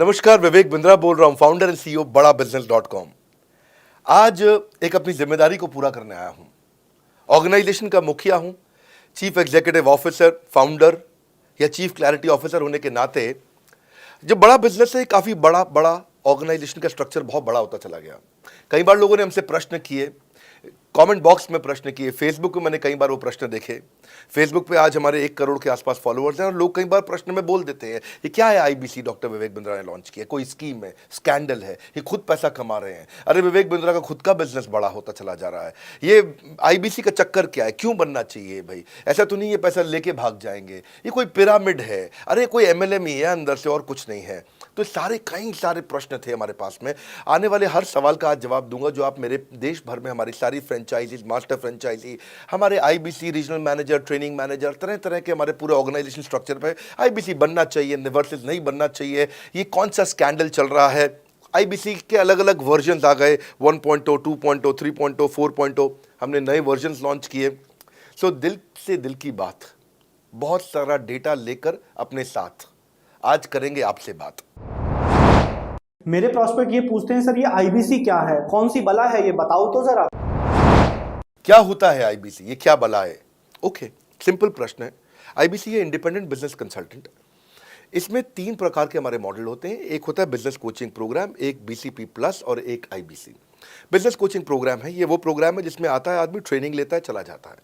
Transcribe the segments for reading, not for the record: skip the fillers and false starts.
नमस्कार, विवेक बिंद्रा बोल रहा हूं, फाउंडर एंड सीईओ बड़ा बिजनेस .com। आज एक अपनी जिम्मेदारी को पूरा करने आया हूं। ऑर्गेनाइजेशन का मुखिया हूं, चीफ एग्जीक्यूटिव ऑफिसर, फाउंडर या चीफ क्लैरिटी ऑफिसर होने के नाते जब बड़ा बिजनेस है, काफी बड़ा बड़ा ऑर्गेनाइजेशन का स्ट्रक्चर बहुत बड़ा होता चला गया। कई बार लोगों ने हमसे प्रश्न किए, कमेंट बॉक्स में प्रश्न किए, फेसबुक पे मैंने कई बार वो प्रश्न देखे। फेसबुक पे आज हमारे 1 करोड़ के आसपास फॉलोअर्स हैं और लोग कई बार प्रश्न में बोल देते हैं, ये क्या है आईबीसी डॉक्टर विवेक बिंद्रा ने लॉन्च किया, कोई स्कीम है, स्कैंडल है, ये खुद पैसा कमा रहे हैं, अरे विवेक बिंद्रा का खुद का बिजनेस बड़ा होता चला जा रहा है, ये आईबीसी का चक्कर क्या है, क्यों बनना चाहिए भाई, ऐसा तो नहीं ये पैसा लेके भाग जाएंगे, ये कोई पिरामिड है, अरे कोई एमएलएम ही है अंदर से और कुछ नहीं है। तो कई सारे प्रश्न थे हमारे पास में। आने वाले हर सवाल का आज जवाब दूंगा जो आप मेरे देश भर में हमारी सारी फ्रेंचाइजीज, मास्टर फ्रेंचाइजी, हमारे IBC regional manager, training manager, तरह तरह के हमारे पूरे ऑर्गेनाइजेशन स्ट्रक्चर पे आईबीसी बनना चाहिए, वर्सेस नहीं बनना चाहिए, ये कौन सा स्कैंडल चल रहा है। आईबीसी के अलग अलग वर्जन आ गए, 1.0, 2.0, 3.0, 4.0, हमने नए वर्जन लॉन्च किए। सो दिल से दिल की बात, बहुत सारा डेटा लेकर अपने साथ आज करेंगे आपसे बात। मेरे प्रॉस्पेक्ट ये पूछते हैं, सर ये आईबीसी क्या है, कौन सी बला है, ये बताओ तो जरा। क्या होता है आईबीसी, ये क्या बला है? ओके, सिंपल प्रश्न है। आईबीसी है इंडिपेंडेंट बिजनेस कंसल्टेंट। इसमें 3 प्रकार के हमारे मॉडल होते हैं। एक होता है बिजनेस कोचिंग प्रोग्राम, एक बीसीपी प्लस और एक आईबीसी। बिजनेस कोचिंग प्रोग्राम है, ये वो प्रोग्राम है जिसमें आता है आदमी, ट्रेनिंग लेता है, चला जाता है।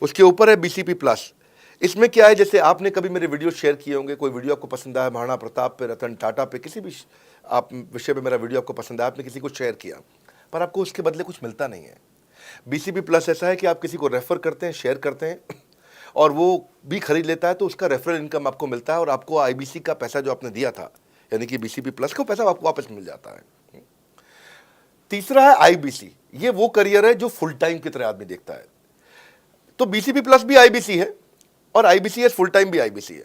उसके ऊपर है बीसीपी प्लस। इसमें क्या है, जैसे आपने कभी मेरे वीडियो शेयर किए होंगे, कोई वीडियो आपको पसंद आया, महाराणा प्रताप पे, रतन टाटा पे, किसी भी आप विषय पे मेरा वीडियो आपको पसंद आया, आपने किसी को शेयर किया, पर आपको उसके बदले कुछ मिलता नहीं है। बीसीपी प्लस ऐसा है कि आप किसी को रेफर करते हैं, शेयर करते हैं और वो भी खरीद लेता है, तो उसका रेफरल इनकम आपको मिलता है और आपको आईबीसी का पैसा जो आपने दिया था, यानी कि बीसीपी प्लस का पैसा आपको वापस मिल जाता है। तीसरा है आईबीसी। ये वो करियर है जो फुल टाइम की तरह आदमी देखता है। तो बीसीपी प्लस भी आईबीसी है और आईबीसी फुल टाइम भी आईबीसी है।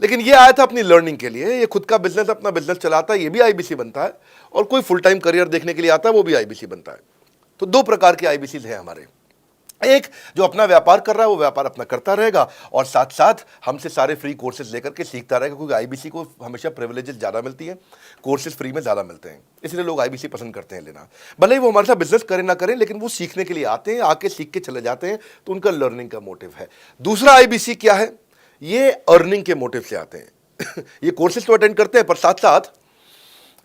लेकिन ये आया था अपनी लर्निंग के लिए, ये खुद का बिजनेस, अपना बिजनेस चलाता है, ये भी आईबीसी बनता है, और कोई फुल टाइम करियर देखने के लिए आता है, वो भी आईबीसी बनता है। तो 2 प्रकार के आईबीसी हैं हमारे। एक जो अपना व्यापार कर रहा है वो व्यापार अपना करता रहेगा और साथ साथ हमसे सारे फ्री कोर्सेज लेकर के सीखता रहेगा, क्योंकि आईबीसी को हमेशा प्रिविलेजेस ज़्यादा मिलती है, कोर्सेज फ्री में ज़्यादा मिलते हैं, इसलिए लोग आईबीसी पसंद करते हैं लेना। भले ही वो हमारे साथ बिजनेस करें ना करें, लेकिन वो सीखने के लिए आते हैं, आके सीख के चले जाते हैं, तो उनका लर्निंग का मोटिव है। दूसरा आईबीसी क्या है, ये अर्निंग के मोटिव से आते हैं। ये कोर्सेज तो अटेंड करते हैं, पर साथ साथ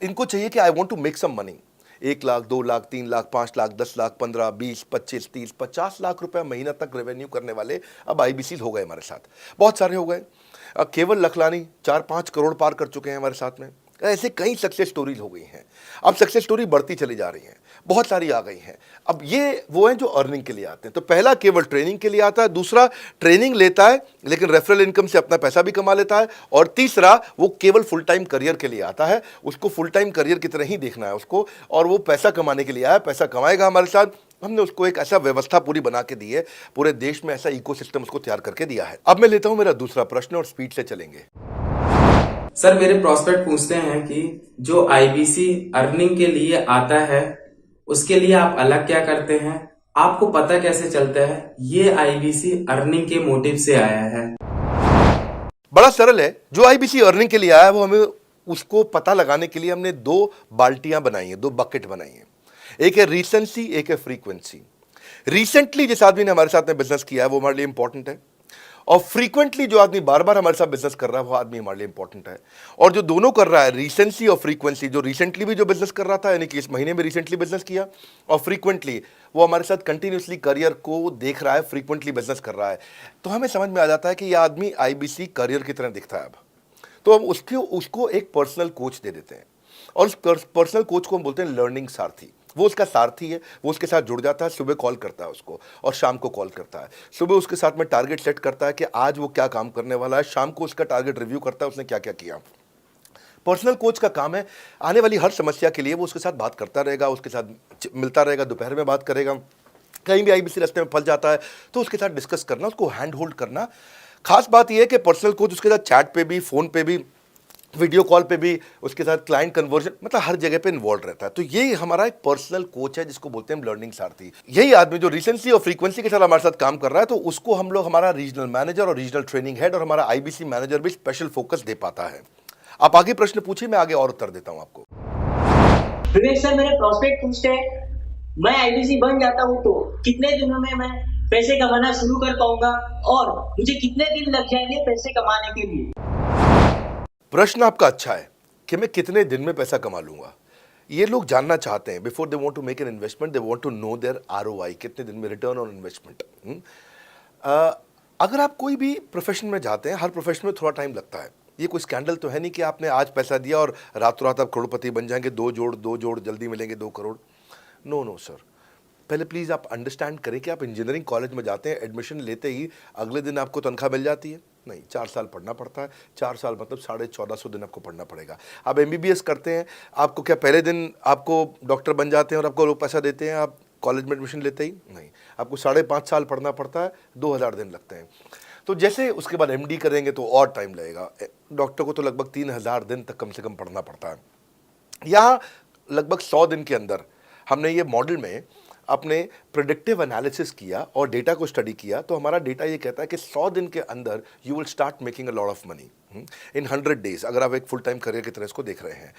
इनको चाहिए कि I want to make some money. 1 lakh, 2 lakh, 3 lakh, 5 lakh, 10 lakh, 15, 20, 25, 30, 50 lakh रुपए महीना तक रेवेन्यू करने वाले अब आईबीसी हो गए हमारे साथ, बहुत सारे हो गए। केवल लखलानी 4-5 करोड़ पार कर चुके हैं हमारे साथ में। ऐसे कई सक्सेस स्टोरीज हो गई हैं। अब सक्सेस स्टोरी बढ़ती चली जा रही हैं, बहुत सारी आ गई हैं। अब ये वो हैं जो अर्निंग के लिए आते हैं। तो पहला केवल ट्रेनिंग के लिए आता है, दूसरा ट्रेनिंग लेता है लेकिन रेफरल इनकम से अपना पैसा भी कमा लेता है, और तीसरा वो केवल फुल टाइम करियर के लिए आता है, उसको फुल टाइम करियर की तरह ही देखना है उसको, और वो पैसा कमाने के लिए आया, पैसा कमाएगा हमारे साथ। हमने उसको एक ऐसा व्यवस्था पूरी बना के दी है, पूरे देश में ऐसा इकोसिस्टम उसको तैयार करके दिया है। अब मैं लेता हूं मेरा दूसरा प्रश्न और स्पीड से चलेंगे। सर मेरे प्रोस्पेक्ट पूछते हैं कि जो आईबीसी अर्निंग के लिए आता है उसके लिए आप अलग क्या करते हैं, आपको पता कैसे चलता है ये आईबीसी अर्निंग के मोटिव से आया है? बड़ा सरल है। जो आईबीसी अर्निंग के लिए आया है वो हमें उसको पता लगाने के लिए हमने 2 बाल्टियां बनाई हैं, 2 बकेट बनाई हैं। एक है रीसेंसी, एक है फ्रीक्वेंसी। रिसेंटली जिस आदमी ने हमारे साथ में बिजनेस किया है वो हमारे लिए इंपॉर्टेंट है, और फ्रीक्वेंटली जो आदमी बार बार हमारे साथ बिजनेस कर रहा है वो आदमी हमारे लिए इंपॉर्टेंट है। और जो दोनों कर रहा है, रिसेंसी और फ्रीक्वेंसी, जो रिसेंटली भी जो बिजनेस कर रहा था, यानी कि इस महीने में रिसेंटली बिजनेस किया, और फ्रीक्वेंटली वो हमारे साथ कंटिन्यूसली करियर को देख रहा है, फ्रीक्वेंटली बिजनेस कर रहा है, तो हमें समझ में आ जाता है कि यह आदमी आईबीसी करियर की तरह दिखता है। अब तो हम उसको एक पर्सनल कोच दे देते हैं, और उस पर्सनल कोच को हम बोलते हैं लर्निंग सारथी। वो उसका सारथी है, वो उसके साथ जुड़ जाता है, सुबह कॉल करता है उसको और शाम को कॉल करता है। सुबह उसके साथ में टारगेट सेट करता है कि आज वो क्या काम करने वाला है, शाम को उसका टारगेट रिव्यू करता है उसने क्या क्या किया। पर्सनल कोच का काम है आने वाली हर समस्या के लिए वो उसके साथ बात करता रहेगा, उसके साथ मिलता रहेगा, दोपहर में बात करेगा, कहीं भी आईबीसी रास्ते में फंस जाता है तो उसके साथ डिस्कस करना, उसको हैंड होल्ड करना। खास बात यह है कि पर्सनल कोच उसके साथ चैट पे भी, फोन पे भी, वीडियो कॉल पे भी, उसके साथ क्लाइंट कन्वर्जन, मतलब हर जगह पे इन्वॉल्व रहता है। तो ये हमारा एक पर्सनल कोच है जिसको बोलते हैं लर्निंग सारथी। यही आदमी जो रिसेंसी और फ्रीक्वेंसी के साथ हमारे साथ काम कर रहा है, तो उसको हम लोग हमारा रीजनल मैनेजर और रीजनल ट्रेनिंग हेड और हमारा आईबीसी मैनेजर भी स्पेशल फोकस दे पाता है। आप आगे प्रश्न पूछिए, मैं आगे और उत्तर देता हूं आपको। विवेक सर, मेरे प्रोस्पेक्ट पूछते हैं, मैं आईबीसी बन जाता हूँ तो कितने दिनों में मैं पैसे कमाना शुरू कर पाऊंगा और मुझे कितने दिन लग जाएंगे पैसे कमाने के लिए? प्रश्न आपका अच्छा है कि मैं कितने दिन में पैसा कमा लूंगा। ये लोग जानना चाहते हैं, before they want to make an investment, they want to know their ROI, कितने दिन में रिटर्न ऑन इन्वेस्टमेंट। अगर आप कोई भी प्रोफेशन में जाते हैं, हर प्रोफेशन में थोड़ा टाइम लगता है। ये कोई स्कैंडल तो है नहीं कि आपने आज पैसा दिया और रातों रात आप करोड़पति बन जाएंगे, दो जोड़ जल्दी मिलेंगे 2 करोड़। नो सर, पहले प्लीज़ आप अंडरस्टैंड करें कि आप इंजीनियरिंग कॉलेज में जाते हैं, एडमिशन लेते ही अगले दिन आपको तनख्वाह मिल जाती है? नहीं, 4 साल पढ़ना पड़ता है। 4 साल मतलब 1450 दिन आपको पढ़ना पड़ेगा। आप एमबीबीएस करते हैं, आपको क्या पहले दिन आपको डॉक्टर बन जाते हैं और आपको लोग पैसा देते हैं आप कॉलेज में एडमिशन लेते ही? नहीं, आपको 5.5 साल पढ़ना पड़ता है, 2000 दिन लगते हैं। तो जैसे उसके बाद एमडी करेंगे तो और टाइम लगेगा। डॉक्टर को तो लगभग 3000 दिन तक कम से कम पढ़ना पड़ता है। यहाँ लगभग 100 दिन के अंदर हमने ये मॉडल में अपने प्रेडिक्टिव एनालिसिस किया और डेटा को स्टडी किया, तो हमारा डेटा ये कहता है कि 100 दिन के अंदर you will start making a lot of money in 100 days, अगर आप एक फुल टाइम करियर की तरह इसको देख रहे हैं।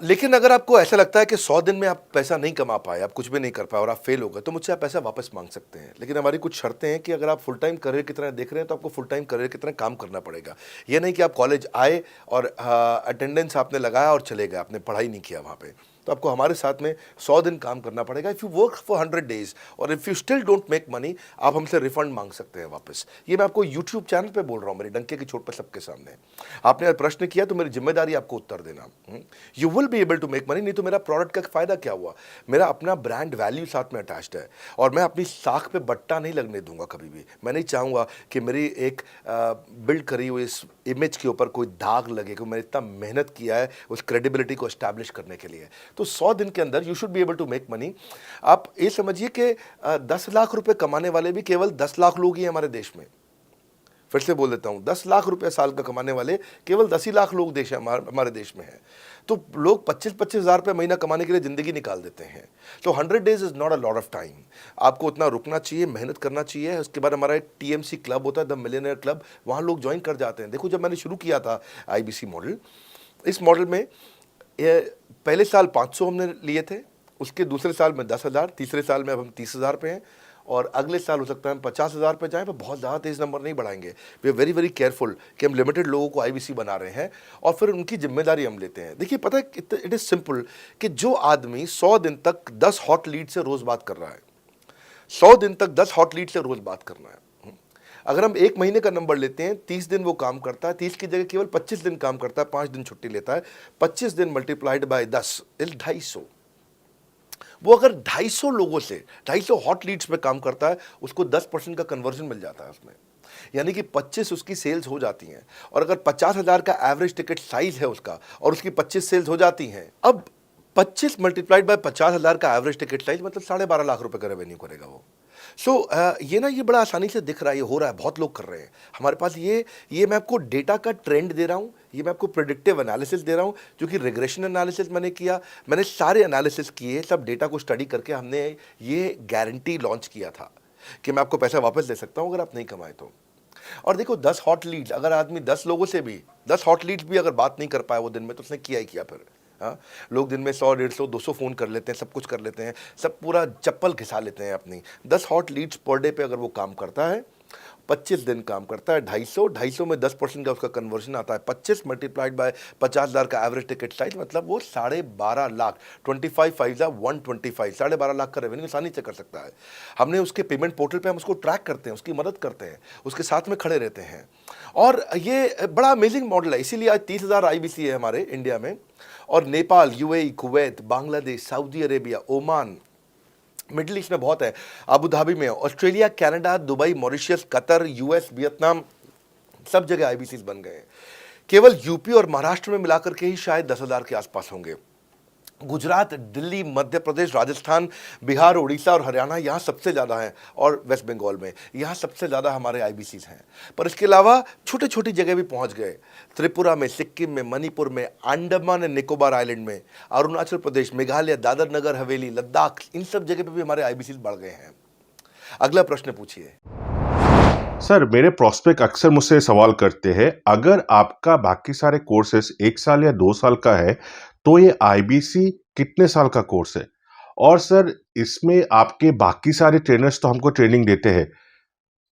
लेकिन अगर आपको ऐसा लगता है कि 100 दिन में आप पैसा नहीं कमा पाए, आप कुछ भी नहीं कर पाए और आप फेल हो गए, तो मुझसे आप पैसा वापस मांग सकते हैं। लेकिन हमारी कुछ शर्तें हैं कि अगर आप फुल टाइम करियर की तरह देख रहे हैं तो आपको फुल टाइम करियर की तरह काम करना पड़ेगा। ये नहीं कि आप कॉलेज आए और अटेंडेंस आपने लगाया और चले गए, आपने पढ़ाई नहीं किया वहाँ पे। तो आपको हमारे साथ में 100 दिन काम करना पड़ेगा। If you work for 100 days और if you still don't make money, आप हमसे रिफंड मांग सकते हैं वापस। ये मैं आपको यूट्यूब चैनल पे बोल रहा हूँ, मेरी डंके की चोट पर सबके सामने। आपने प्रश्न किया तो मेरी जिम्मेदारी आपको उत्तर देना। You will be able to make money, नहीं तो मेरा प्रोडक्ट का फ़ायदा क्या हुआ? मेरा अपना ब्रांड वैल्यू साथ में अटैच्ड है और मैं अपनी साख पे बट्टा नहीं लगने दूंगा कभी भी। मैं नहीं चाहूँगा कि मेरी एक बिल्ड करी हुई इस इमेज के ऊपर कोई दाग लगे, क्योंकि मैंने इतना मेहनत किया है उस क्रेडिबिलिटी को एस्टैब्लिश करने के लिए। तो 100 दिन के अंदर you should be able to make money. आप ये समझिए कि 10 लाख रुपए कमाने वाले भी केवल 10 लाख लोग ही हैं हमारे देश में। फिर से बोल देता हूं, 10 लाख रुपए साल का कमाने वाले केवल 10 ही लाख लोग देश हमारे देश में हैं। तो लोग 25-25 हज़ार रुपये महीना कमाने के लिए ज़िंदगी निकाल देते हैं। तो 100 days is not a lot of time. आपको उतना रुकना चाहिए, मेहनत करना चाहिए। उसके बाद हमारा एक टीएमसी क्लब होता है, द मिलियनेयर क्लब, वहाँ लोग ज्वाइन कर जाते हैं। देखो, जब मैंने शुरू किया था आईबीसी मॉडल, इस मॉडल में पहले साल 500 हमने लिए थे, उसके दूसरे साल में 10,000, तीसरे साल में अब हम 30,000 पे हैं और अगले साल हो सकता है हम 50,000 पे जाएं, पर बहुत ज़्यादा तेज़ नंबर नहीं बढ़ाएंगे। We are very very careful कि हम लिमिटेड लोगों को आईबीसी बना रहे हैं और फिर उनकी जिम्मेदारी हम लेते हैं। देखिए, पता है इट इज़ सिंपल कि जो आदमी 100 दिन तक 10 हॉट लीड से रोज़ बात कर रहा है, 100 दिन तक 10 हॉट लीड से रोज़ बात करना है। अगर हम 1 महीने का नंबर लेते हैं, 30 दिन वो काम करता है, 30 की जगह केवल 25 दिन काम करता है, 5 दिन छुट्टी लेता है, 25 दिन मल्टीप्लाइड बाय 10 इज 250। वो अगर 250 लोगों से 250 हॉट लीड्स पे काम करता है, उसको 10% का कन्वर्जन मिल जाता है उसमें, यानी कि 25 उसकी सेल्स हो जाती हैं। और अगर 50,000 का एवरेज टिकट साइज है उसका और उसकी 25 सेल्स हो जाती हैं, अब 25 मल्टीप्लाइड बाय 50,000 का एवरेज टिकट साइज मतलब 12.5 लाख रुपए का रेवेन्यू करेगा वो। ये बड़ा आसानी से दिख रहा है, ये हो रहा है, बहुत लोग कर रहे हैं हमारे पास। ये मैं आपको डेटा का ट्रेंड दे रहा हूँ, ये मैं आपको प्रेडिक्टिव एनालिसिस दे रहा हूँ, जो कि रिग्रेशन एनालिसिस मैंने किया, मैंने सारे एनालिसिस किए, सब डेटा को स्टडी करके हमने ये गारंटी लॉन्च किया था कि मैं आपको पैसा वापस दे सकता हूँ अगर आप नहीं कमाए तो। और देखो, 10 हॉट लीड्स, अगर आदमी 10 लोगों से भी 10 हॉट लीड्स भी अगर बात नहीं कर पाया वो दिन में, तो उसने किया ही किया फिर। हाँ, लोग दिन में 100, 150, 200 फ़ोन कर लेते हैं, सब कुछ कर लेते हैं, सब पूरा चप्पल घिसा लेते हैं अपनी। 10 हॉट लीड्स पर डे पे अगर वो काम करता है, 25 दिन काम करता है, 250 में 10% का उसका कन्वर्जन आता है, 25 मल्टीप्लाइड बाय 50,000 का एवरेज टिकट साइज, मतलब वो 12.5 लाख, 25 5 125, 12.5 लाख का रेवेन्यू आसानी से कर सकता है। हमने उसके पेमेंट पोर्टल पे हम उसको ट्रैक करते हैं, उसकी मदद करते हैं, उसके साथ में खड़े रहते हैं। और ये बड़ा अमेजिंग मॉडल है, इसीलिए आज 30,000 आईबीसी है हमारे इंडिया में। और Nepal, UAE, Kuwait, Bangladesh, Saudi Arabia, Oman, middle east में बहुत है, अबू धाबी में, Australia, Canada, Dubai, Mauritius, Qatar, US, Vietnam, सब जगह आईबीसी बन गए हैं। केवल यूपी और महाराष्ट्र में मिलाकर के ही शायद 10,000 के आसपास होंगे। गुजरात, दिल्ली, मध्य प्रदेश, राजस्थान, बिहार, उड़ीसा और हरियाणा, यहाँ सबसे ज़्यादा हैं, और वेस्ट बंगाल में यहाँ सबसे ज़्यादा हमारे आईबीसीज हैं। पर इसके अलावा छोटी छोटी जगह भी पहुँच गए, त्रिपुरा में, सिक्किम में, मणिपुर में, अंडमान एंड निकोबार आइलैंड में, अरुणाचल प्रदेश, मेघालय, दादर नगर हवेली, लद्दाख, इन सब जगह पे भी हमारे आईबीसीज बढ़ गए हैं। अगला प्रश्न पूछिए। सर मेरे प्रोस्पेक्ट अक्सर मुझसे सवाल करते हैं, अगर आपका बाकी सारे कोर्सेस 1 साल या 2 साल का है, तो ये आईबीसी कितने साल का कोर्स है? और सर इसमें आपके बाकी सारे ट्रेनर्स तो हमको ट्रेनिंग देते हैं,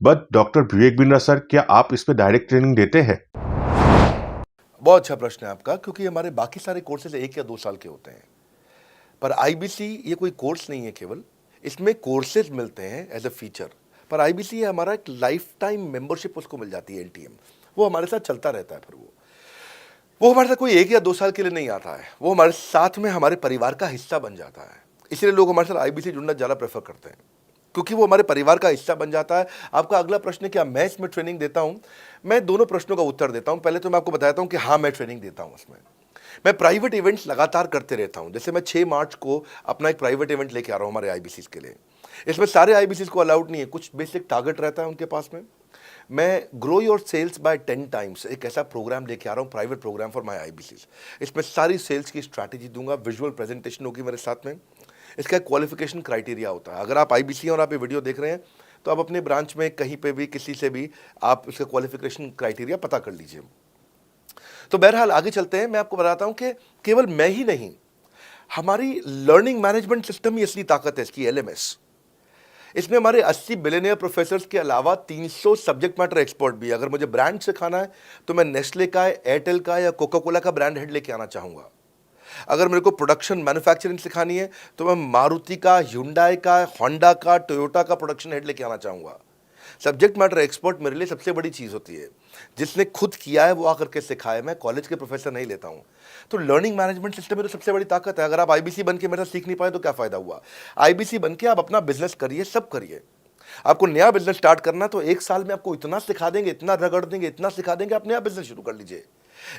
but doctor Vivek Bindra sir, क्या आप इसमें डायरेक्ट ट्रेनिंग देते हैं? बहुत अच्छा प्रश्न है आपका, क्योंकि हमारे बाकी सारे कोर्सेज 1 या 2 साल के होते हैं, पर आईबीसी ये कोई कोर्स नहीं है केवल, इसमें कोर्सेज मिलते हैं एज अ फीचर। पर आईबीसी ये हमारा एक लाइफ टाइम मेंबरशिप उसको मिल जाती है, एनटीएम, वो हमारे साथ चलता रहता है। फिर वो हमारे साथ कोई 1 या 2 साल के लिए नहीं आता है, वो हमारे साथ में हमारे परिवार का हिस्सा बन जाता है। इसलिए लोग हमारे साथ आईबीसी जुड़ना ज़्यादा प्रेफर करते हैं, क्योंकि वो हमारे परिवार का हिस्सा बन जाता है। आपका अगला प्रश्न है क्या मैं इसमें ट्रेनिंग देता हूं? मैं दोनों प्रश्नों का उत्तर देता हूं। पहले तो मैं आपको बताता हूं कि हाँ, मैं ट्रेनिंग देता हूं उसमें। मैं प्राइवेट इवेंट्स लगातार करते रहता हूं। जैसे मैं 6 मार्च को अपना एक प्राइवेट इवेंट लेके आ रहा हूं हमारे आईबीसीज के लिए। इसमें सारे आईबीसीज को अलाउड नहीं है, कुछ बेसिक टारगेट रहता है उनके पास में। मैं grow your sales by 10 times एक ऐसा प्रोग्राम लेके आ रहा हूँ, private programme for my IBCs. इसमें सारी सेल्स की स्ट्रैटेजी दूंगा, विजुअल प्रेजेंटेशन होगी मेरे साथ में। इसका क्वालिफिकेशन क्राइटेरिया होता है। अगर आप आईबीसी और आप ये वीडियो देख रहे हैं, तो आप अपने ब्रांच में कहीं पे भी किसी से भी आप इसका क्वालिफिकेशन क्राइटेरिया पता कर लीजिए। तो बहरहाल आगे चलते हैं। मैं आपको बताता हूं कि केवल मैं ही नहीं, हमारी लर्निंग मैनेजमेंट सिस्टम ही असली ताकत है इसकी, एलएमएस। इसमें हमारे 80 बिलियनियर प्रोफेसर्स के अलावा 300 सब्जेक्ट मैटर एक्सपर्ट भी। अगर मुझे ब्रांड सिखाना है तो मैं नेस्ले का, एयरटेल का या कोका कोला का ब्रांड हेड लेके आना चाहूँगा। अगर मेरे को प्रोडक्शन मैन्युफैक्चरिंग सिखानी है तो मैं मारुति का, ह्युंडई का, होंडा का, टोयोटा का प्रोडक्शन हेड लेके आना चाहूँगा। सब्जेक्ट मैटर एक्सपर्ट मेरे लिए सबसे बड़ी चीज़ होती है। जिसने खुद किया है वो आकर के सिखाए। मैं कॉलेज के प्रोफेसर नहीं लेता हूँ। तो लर्निंग मैनेजमेंट सिस्टम में तो सबसे बड़ी ताकत है। अगर आप आईबीसी बन के मेरे साथ सीख नहीं पाए तो क्या फ़ायदा हुआ? आईबीसी बन के आप अपना बिजनेस करिए, सब करिए। आपको नया बिजनेस स्टार्ट करना तो 1 साल में आपको इतना सिखा देंगे, इतना रगड़ देंगे, इतना सिखा देंगे, आप नया बिजनेस शुरू कर लीजिए।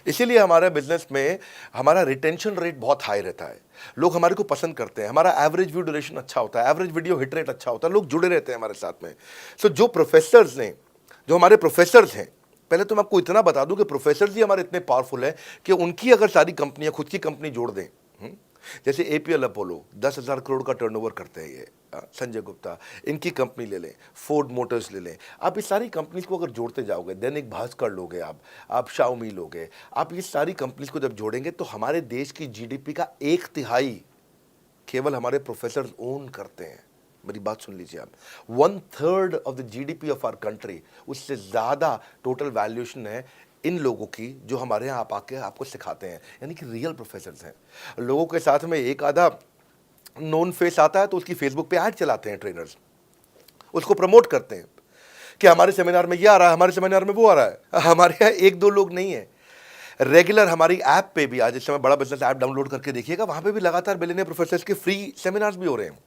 इसीलिए हमारे बिजनेस में हमारा रिटेंशन रेट बहुत हाई रहता है। लोग हमारे को पसंद करते हैं। हमारा एवरेज व्यू ड्यूरेशन अच्छा होता है, एवरेज वीडियो हिट रेट अच्छा होता है, लोग जुड़े रहते हैं हमारे साथ में। सो जो प्रोफेसर्स ने, जो हमारे प्रोफेसर्स हैं, पहले तो मैं आपको इतना बता दूं कि प्रोफेसर्स ही हमारे इतने पावरफुल हैं कि उनकी अगर सारी कंपनियां खुद की कंपनी जोड़ दें, जैसे एपीएल अपोलो 10,000 करोड़ का टर्नओवर करते हैं ये, संजय गुप्ता, इनकी कंपनी ले लें, फोर्ड मोटर्स ले लें। आप इस सारी कंपनीज को अगर जोड़ते जाओगे, दैनिक भास्कर लोगे, आप शाओमी लोगे, आप ये सारी कंपनीज को जब जोड़ेंगे तो हमारे देश की जीडीपी का 1/3 केवल हमारे प्रोफेसर ओन करते हैं। मेरी बात सुन लीजिए आप, 1/3 of the GDP of our country, उससे ज़्यादा टोटल वैल्यूएशन है इन लोगों की जो हमारे यहाँ आप आके आपको सिखाते हैं, यानी कि रियल प्रोफेसर्स हैं। लोगों के साथ में एक आधा नोन फेस आता है तो उसकी फेसबुक पे ऐड चलाते हैं ट्रेनर्स, उसको प्रमोट करते हैं कि हमारे सेमिनार में ये आ रहा है, हमारे सेमिनार में वो आ रहा है। हमारे यहाँ 1-2 लोग नहीं है, रेगुलर हमारी ऐप पे भी, आज इस समय बड़ा बिजनेस ऐप डाउनलोड करके देखिएगा, वहाँ पे भी लगातार बिलियनियर प्रोफेसर्स के फ्री सेमिनार्स भी हो रहे हैं।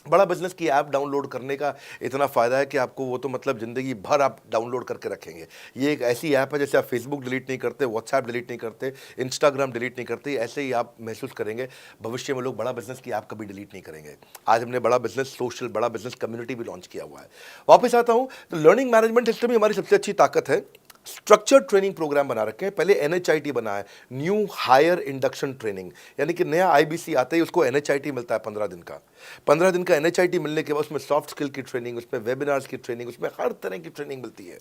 बड़ा बिजनेस की ऐप डाउनलोड करने का इतना फ़ायदा है कि आपको वो तो मतलब ज़िंदगी भर आप डाउनलोड करके रखेंगे। ये एक ऐसी ऐप है जैसे आप फेसबुक डिलीट नहीं करते, व्हाट्सएप डिलीट नहीं करते, इंस्टाग्राम डिलीट नहीं करते, ऐसे ही आप महसूस करेंगे भविष्य में लोग बड़ा बिजनेस की ऐप कभी डिलीट नहीं करेंगे। आज हमने बड़ा बिजनेस सोशल, बड़ा बिजनेस कम्युनिटी भी लॉन्च किया हुआ है। वापस आता हूँ, तो लर्निंग मैनेजमेंट सिस्टम ही हमारी सबसे अच्छी ताकत है। स्ट्रक्चर्ड ट्रेनिंग प्रोग्राम बना रखे हैं। पहले एनएचआईटी बना है, न्यू हायर इंडक्शन ट्रेनिंग, यानी कि नया आईबीसी आता है उसको एनएचआईटी मिलता है 15 दिन का। 15 दिन का एनएचआईटी मिलने के बाद उसमें सॉफ्ट स्किल की ट्रेनिंग, उसमें वेबिनार्स की ट्रेनिंग, उसमें हर तरह की ट्रेनिंग मिलती है।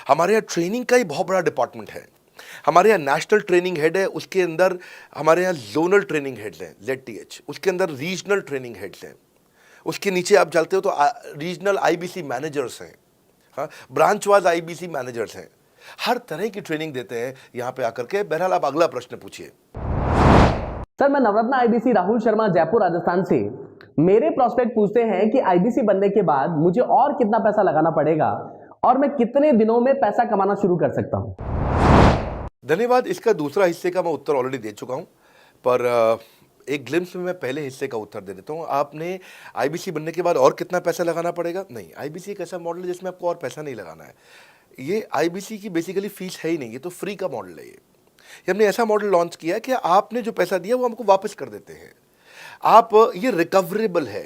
हमारे यहाँ ट्रेनिंग का ही बहुत बड़ा डिपार्टमेंट है। हमारे यहाँ नेशनल ट्रेनिंग हेड है, उसके अंदर हमारे यहाँ जोनल ट्रेनिंग हेड्स हैं, ZTH, उसके अंदर रीजनल ट्रेनिंग हेड्स हैं, उसके नीचे आप चलते हो तो रीजनल आईबीसी मैनेजर्स हैं, हाँ, ब्रांच वाइज आईबीसी मैनेजर्स हैं। हर तरह की ट्रेनिंग देते हैं यहाँ पे आकर के। बहरहाल आप अगला प्रश्न पूछिए। सर, मैं नवरत्न आईबीसी राहुल शर्मा, जयपुर राजस्थान से। मेरे प्रोस्पेक्ट पूछते हैं कि आईबीसी बनने के बाद मुझे और कितना पैसा लगाना पड़ेगा और मैं कितने दिनों में पैसा कमाना शुरू कर सकता हूं? धन्यवाद। इसका दूसरा हिस्से का मैं उत्तर ऑलरेडी दे चुका हूं, पर एक ग्लिम्स में मैं पहले हिस्से का उत्तर दे देता हूं। आपने आईबीसी बनने के बाद और कितना पैसा लगाना पड़ेगा? नहीं, आईबीसी एक ऐसा मॉडल है जिसमें आपको और पैसा नहीं लगाना है। ये आईबीसी की बेसिकली फीस है ही नहीं, ये तो फ्री का मॉडल है। ये हमने ऐसा मॉडल लॉन्च किया है कि आपने जो पैसा दिया वो हमको वापस कर देते हैं आप। ये रिकवरेबल है।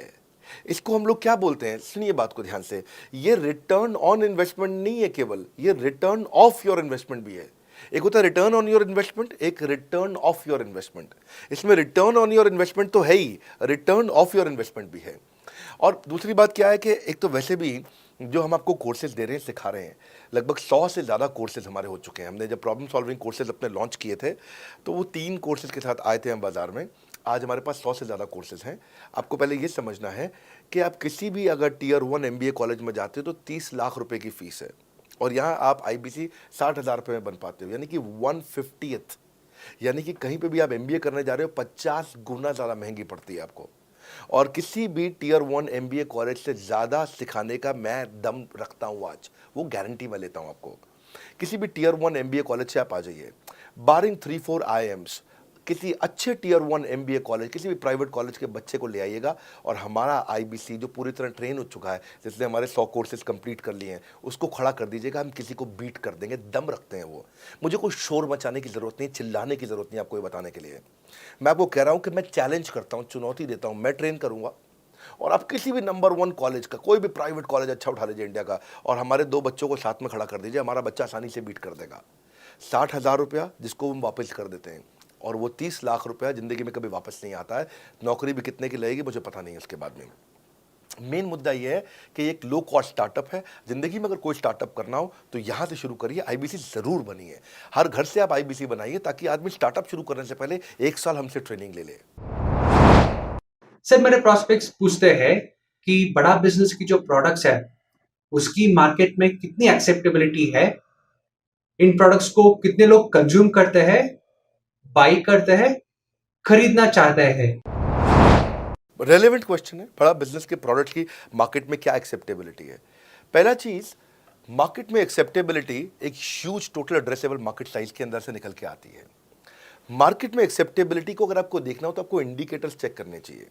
इसको हम लोग क्या बोलते हैं, सुनिए बात को ध्यान से, ये रिटर्न ऑन इन्वेस्टमेंट नहीं है केवल, ये रिटर्न ऑफ योर इन्वेस्टमेंट भी है। एक होता है रिटर्न ऑन योर इन्वेस्टमेंट, एक रिटर्न ऑफ योर इन्वेस्टमेंट। इसमें रिटर्न ऑन योर इन्वेस्टमेंट तो है ही, रिटर्न ऑफ योर इन्वेस्टमेंट भी है। और दूसरी बात क्या है कि एक तो वैसे भी जो हम आपको कोर्सेज दे रहे हैं, सिखा रहे हैं, लगभग 100 से ज़्यादा कोर्सेज हमारे हो चुके हैं। हमने जब प्रॉब्लम सॉल्विंग कोर्सेज अपने लॉन्च किए थे तो वो 3 कोर्सेज के साथ आए थे हम बाज़ार में। आज हमारे पास 100 से ज़्यादा कोर्सेज हैं। आपको पहले ये समझना है कि आप किसी भी अगर टियर 1 MBA कॉलेज में जाते हो तो 30 लाख रुपए की फ़ीस है, और यहाँ आप IBC 60,000 रुपये में बन पाते हो, यानी कि 1/50th। यानी कि कहीं पे भी आप MBA करने जा रहे हो 50 गुना ज़्यादा महंगी पड़ती है आपको। और किसी भी टियर 1 MBA कॉलेज से ज़्यादा सिखाने का मैं दम रखता हूँ आज, वो गारंटी मैं लेता हूँ आपको। किसी भी टियर 1 MBA कॉलेज से आप आ जाइए, बारिंग 3-4 IIMs, किसी अच्छे टियर 1 MBA कॉलेज, किसी भी प्राइवेट कॉलेज के बच्चे को ले आइएगा, और हमारा IBC जो पूरी तरह ट्रेन हो चुका है, जिसने हमारे 100 कोर्सेज कंप्लीट कर लिए हैं, उसको खड़ा कर दीजिएगा, हम किसी को बीट कर देंगे, दम रखते हैं वो। मुझे कोई शोर मचाने की ज़रूरत नहीं, चिल्लाने की ज़रूरत नहीं आपको ये बताने के लिए। मैं आपको कह रहा हूँ कि मैं चैलेंज करता हूँ, चुनौती देता हूँ, मैं ट्रेन करूँगा, और आप किसी भी नंबर 1 कॉलेज का, कोई भी प्राइवेट कॉलेज अच्छा उठा लीजिए इंडिया का, और हमारे 2 बच्चों को साथ में खड़ा कर दीजिए, हमारा बच्चा आसानी से बीट कर देगा। 60,000 रुपया जिसको हम वापस कर देते हैं, और वो 30 लाख रुपया ज़िंदगी में कभी वापस नहीं आता है। नौकरी भी कितने की लगेगी मुझे पता नहीं है उसके बाद में। मेन मुद्दा ये है कि एक लो कॉस्ट स्टार्टअप है। ज़िंदगी में अगर कोई स्टार्टअप करना हो तो यहाँ से शुरू करिए, IBC ज़रूर बनिए। हर घर से आप IBC बनाइए, ताकि आदमी स्टार्टअप शुरू करने से पहले 1 साल हमसे ट्रेनिंग ले ले। सर मेरे प्रोस्पेक्ट्स पूछते हैं कि बड़ा बिजनेस की जो प्रोडक्ट्स है उसकी मार्केट में कितनी एक्सेप्टेबिलिटी है, इन प्रोडक्ट्स को कितने लोग कंज्यूम करते हैं, बाई करते हैं, खरीदना चाहते हैं। रेलेवेंट क्वेश्चन है। बड़ा बिजनेस के प्रोडक्ट की मार्केट में क्या एक्सेप्टेबिलिटी है? पहला चीज़, मार्केट में एक्सेप्टेबिलिटी एक huge total addressable market size के अंदर से निकल के आती है। मार्केट में एक्सेप्टेबिलिटी को अगर आपको देखना हो तो आपको इंडिकेटर्स चेक करने चाहिए।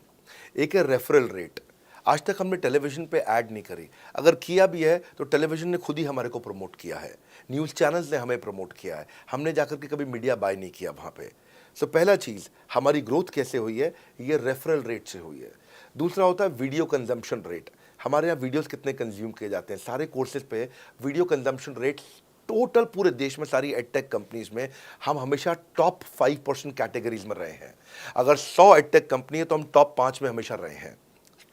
एक है रेफरल रेट। आज तक हमने टेलीविजन पे ऐड नहीं करी, अगर किया भी है तो टेलीविजन ने खुद ही हमारे को प्रमोट किया है, न्यूज़ चैनल्स ने हमें प्रमोट किया है, हमने जाकर के कभी मीडिया बाय नहीं किया वहाँ पे। सो पहला चीज़, हमारी ग्रोथ कैसे हुई है, ये रेफरल रेट से हुई है। दूसरा होता है वीडियो कंजम्पशन रेट। हमारे यहाँ वीडियोस कितने कंज्यूम किए जाते हैं, सारे कोर्सेज पे वीडियो कंजम्पशन रेट टोटल पूरे देश में सारी एडटेक कंपनीज में हम हमेशा टॉप 5% कैटेगरीज में रहे हैं। अगर 100 एडटेक कंपनी है तो हम टॉप 5 में हमेशा रहे हैं।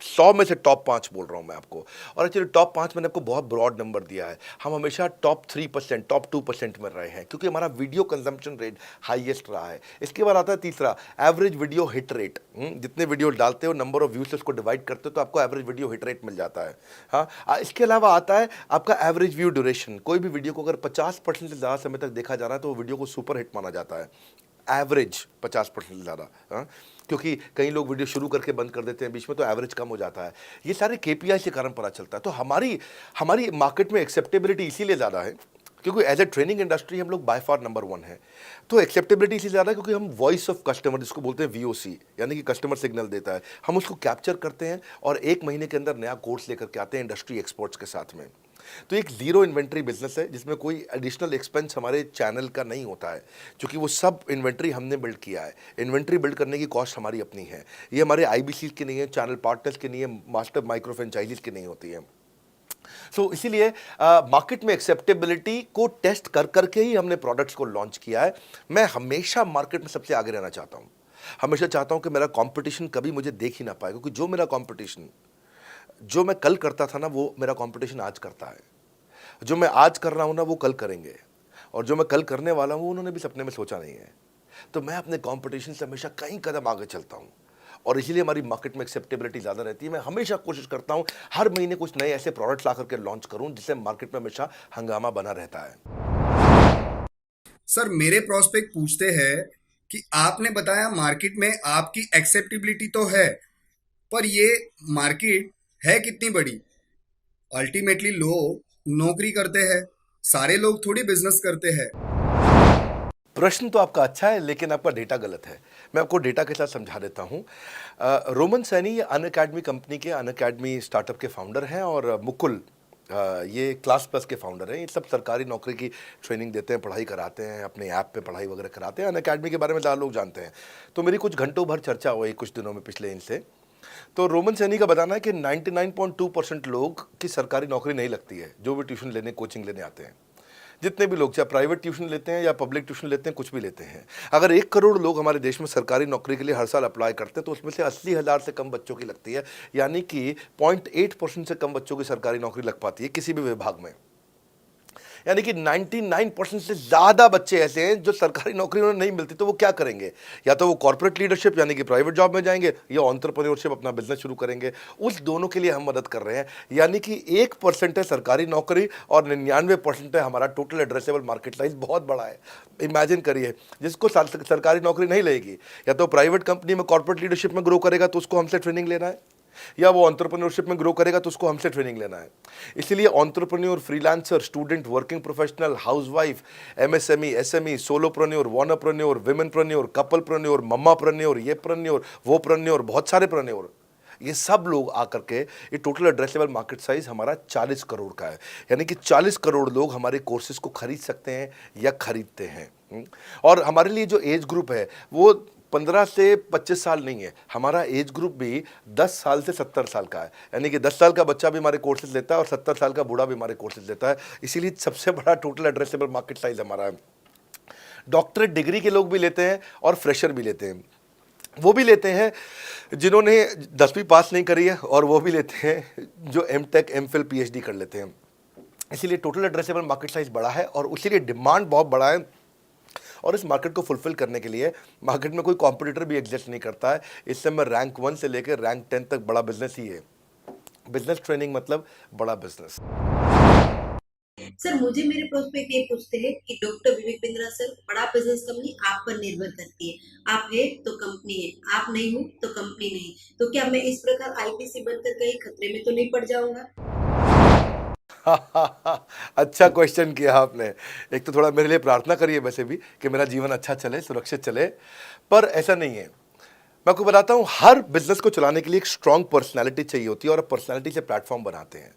100 में से टॉप 5 बोल रहा हूँ मैं आपको, और एक्चुअली टॉप 5 मैंने आपको बहुत ब्रॉड नंबर दिया है। हम हमेशा टॉप 3%, टॉप 2% में रहे हैं, क्योंकि हमारा वीडियो कंजम्पशन रेट हाईएस्ट रहा है। इसके बाद आता है तीसरा, एवरेज वीडियो हिट रेट। जितने वीडियो डालते हो, नंबर ऑफ व्यूज से उसको डिवाइड करते हो तो आपको एवरेज वीडियो हिट रेट मिल जाता है। हाँ, इसके अलावा आता है आपका एवरेज व्यू ड्यूरेशन। कोई भी वीडियो को अगर 50% से ज़्यादा समय तक देखा जा रहा है तो वो वीडियो को सुपर हिट माना जाता है। एवरेज 50% से ज़्यादा, हाँ, क्योंकि कई लोग वीडियो शुरू करके बंद कर देते हैं बीच में, तो एवरेज कम हो जाता है। ये सारे KPI के कारण पता चलता है। तो हमारी मार्केट में एक्सेप्टेबिलिटी इसीलिए ज़्यादा है क्योंकि एज ए ट्रेनिंग इंडस्ट्री हम लोग बाय फार नंबर 1 है। तो एक्सेप्टेबिलिटी इसलिए ज़्यादा है क्योंकि हम वॉइस ऑफ कस्टमर, जिसको बोलते हैं VOC, यानी कि कस्टमर सिग्नल देता है, हम उसको कैप्चर करते हैं और 1 महीने के अंदर नया कोर्स लेकर के आते हैं इंडस्ट्री एक्सपर्ट्स के साथ में। तो एक जीरो इन्वेंट्री बिजनेस है जिसमें कोई एडिशनल एक्सपेंस हमारे चैनल का नहीं होता है, क्योंकि वो सब इन्वेंट्री हमने बिल्ड किया है। इन्वेंट्री बिल्ड करने की कॉस्ट हमारी अपनी है। ये हमारे IBC की नहीं है, चैनल पार्टनर्स की नहीं है, मास्टर माइक्रो फ्रेंचाइजीज की नहीं होती है। सो इसीलिए मार्केट में एक्सेप्टेबिलिटी को टेस्ट कर करके ही हमने प्रोडक्ट्स को लॉन्च किया है। मैं हमेशा मार्केट में सबसे आगे रहना चाहता हूँ। हमेशा चाहता हूँ कि मेरा कंपटीशन कभी मुझे देख ही ना पाए, क्योंकि जो मेरा कंपटीशन, जो मैं कल करता था ना, वो मेरा कंपटीशन आज करता है। जो मैं आज कर रहा हूँ ना, वो कल करेंगे, और जो मैं कल करने वाला हूँ उन्होंने भी सपने में सोचा नहीं है। तो मैं अपने कंपटीशन से हमेशा कई कदम आगे चलता हूँ, और इसीलिए हमारी मार्केट में एक्सेप्टेबिलिटी ज़्यादा रहती है। मैं हमेशा कोशिश करता हूँ हर महीने कुछ नए ऐसे प्रोडक्ट्स ला करके लॉन्च करूँ जिससे मार्केट में हमेशा हंगामा बना रहता है। सर मेरे प्रोस्पेक्ट पूछते हैं कि आपने बताया मार्केट में आपकी एक्सेप्टेबिलिटी तो है, पर ये मार्केट है कितनी बड़ी? अल्टीमेटली लोग नौकरी करते हैं, सारे लोग थोड़ी बिजनेस करते हैं। प्रश्न तो आपका अच्छा है, लेकिन आपका डेटा गलत है। मैं आपको डेटा के साथ समझा देता हूँ। रोमन सैनी ये अनअकैडमी कंपनी के, अनअकैडमी स्टार्टअप के फाउंडर हैं, और मुकुल ये क्लास प्लस के फाउंडर हैं। ये सब सरकारी नौकरी की ट्रेनिंग देते हैं, पढ़ाई कराते हैं, अपने ऐप पे पढ़ाई वगैरह कराते हैं। अनअकैडमी के बारे में ज़्यादा लोग जानते हैं। तो मेरी कुछ घंटों भर चर्चा हुई कुछ दिनों में पिछले इनसे। तो रोमन सैनी का बताना है कि 99.2% लोग की सरकारी नौकरी नहीं लगती है, जो भी ट्यूशन लेने, कोचिंग लेने आते हैं। जितने भी लोग चाहे प्राइवेट ट्यूशन लेते हैं या पब्लिक ट्यूशन लेते हैं, कुछ भी लेते हैं, अगर 1 करोड़ लोग हमारे देश में सरकारी नौकरी के लिए हर साल अप्लाई करते हैं तो उसमें से 80,000 से कम बच्चों की लगती है, यानी कि 0.8% से कम बच्चों की सरकारी नौकरी लग पाती है किसी भी विभाग में। यानी कि 99% से ज़्यादा बच्चे ऐसे हैं जो सरकारी नौकरी उन्हें नहीं मिलती, तो वो क्या करेंगे? या तो वो कॉर्पोरेट लीडरशिप यानी कि प्राइवेट जॉब में जाएंगे या एंटरप्रेन्योरशिप अपना बिजनेस शुरू करेंगे। उस दोनों के लिए हम मदद कर रहे हैं, यानी कि 1% है सरकारी नौकरी और 99% है हमारा टोटल एड्रेसेबल मार्केट साइज। बहुत बड़ा है। इमेजिन करिए, जिसको सरकारी नौकरी नहीं लगेगी, या तो प्राइवेट कंपनी में कॉर्पोरेट लीडरशिप में ग्रो करेगा तो उसको हमसे ट्रेनिंग लेना है, या वो एंटरप्रेन्योरशिप में ग्रो करेगा तो उसको हमसे ट्रेनिंग लेना है। इसलिए entrepreneur, freelancer, student, working professional, housewife, MSME, SME, solopreneur, wannapreneur, womenpreneur, couplepreneur, mommapreneur, ये प्रेन्योर, वो प्रेन्योर, बहुत सारे प्रेन्योर, ये सब लोग आकर के ये टोटल एड्रेसेबल मार्केट साइज हमारा 40 करोड़ का है। यानी कि 40 करोड़ लोग हमारे कोर्सेज को खरीद सकते हैं या खरीदते हैं। और हमारे लिए जो एज ग्रुप है वो 15 से 25 साल नहीं है, हमारा एज ग्रुप भी 10 साल से 70 साल का है। यानी कि 10 साल का बच्चा भी हमारे कोर्सेज लेता है और 70 साल का बूढ़ा भी हमारे कोर्सेज लेता है। इसीलिए सबसे बड़ा टोटल एड्रेसेबल मार्केट साइज हमारा है। डॉक्टरेट डिग्री के लोग भी लेते हैं और फ्रेशर भी लेते हैं। वो भी लेते हैं जिन्होंने 10वीं पास नहीं करी है, और वो भी लेते हैं जो एमटेक, एमफिल, पीएचडी कर लेते हैं। इसीलिए टोटल एड्रेसेबल मार्केट साइज बड़ा है और उसीलिए डिमांड बहुत बड़ा है। और इस मार्केट को फुलफिल करने के लिए मार्केट में कोई कॉम्पिटिटर भी एग्जिस्ट नहीं करता है। इस समय रैंक 1 से लेकर रैंक 10 तक बड़ा बिजनेस ही है। बिजनेस ट्रेनिंग मतलब बड़ा बिजनेस। सर, मुझे मेरे प्रोस्पेक्ट ये पूछते हैं कि डॉक्टर विवेक बिंद्रा सर, बड़ा बिजनेस कंपनी आप पर निर्भर करती है। आप है तो कंपनी है, आप नहीं हो तो कंपनी नहीं। तो क्या मैं इस प्रकार आईपीसी बनकर कहीं खतरे में तो नहीं पड़ जाऊंगा? अच्छा क्वेश्चन किया आपने। एक तो थोड़ा मेरे लिए प्रार्थना करिए वैसे भी कि मेरा जीवन अच्छा चले, सुरक्षित चले, पर ऐसा नहीं है। मैं आपको बताता हूँ, हर बिजनेस को चलाने के लिए एक स्ट्रांग पर्सनालिटी चाहिए होती है और पर्सनालिटी से प्लेटफॉर्म बनाते हैं।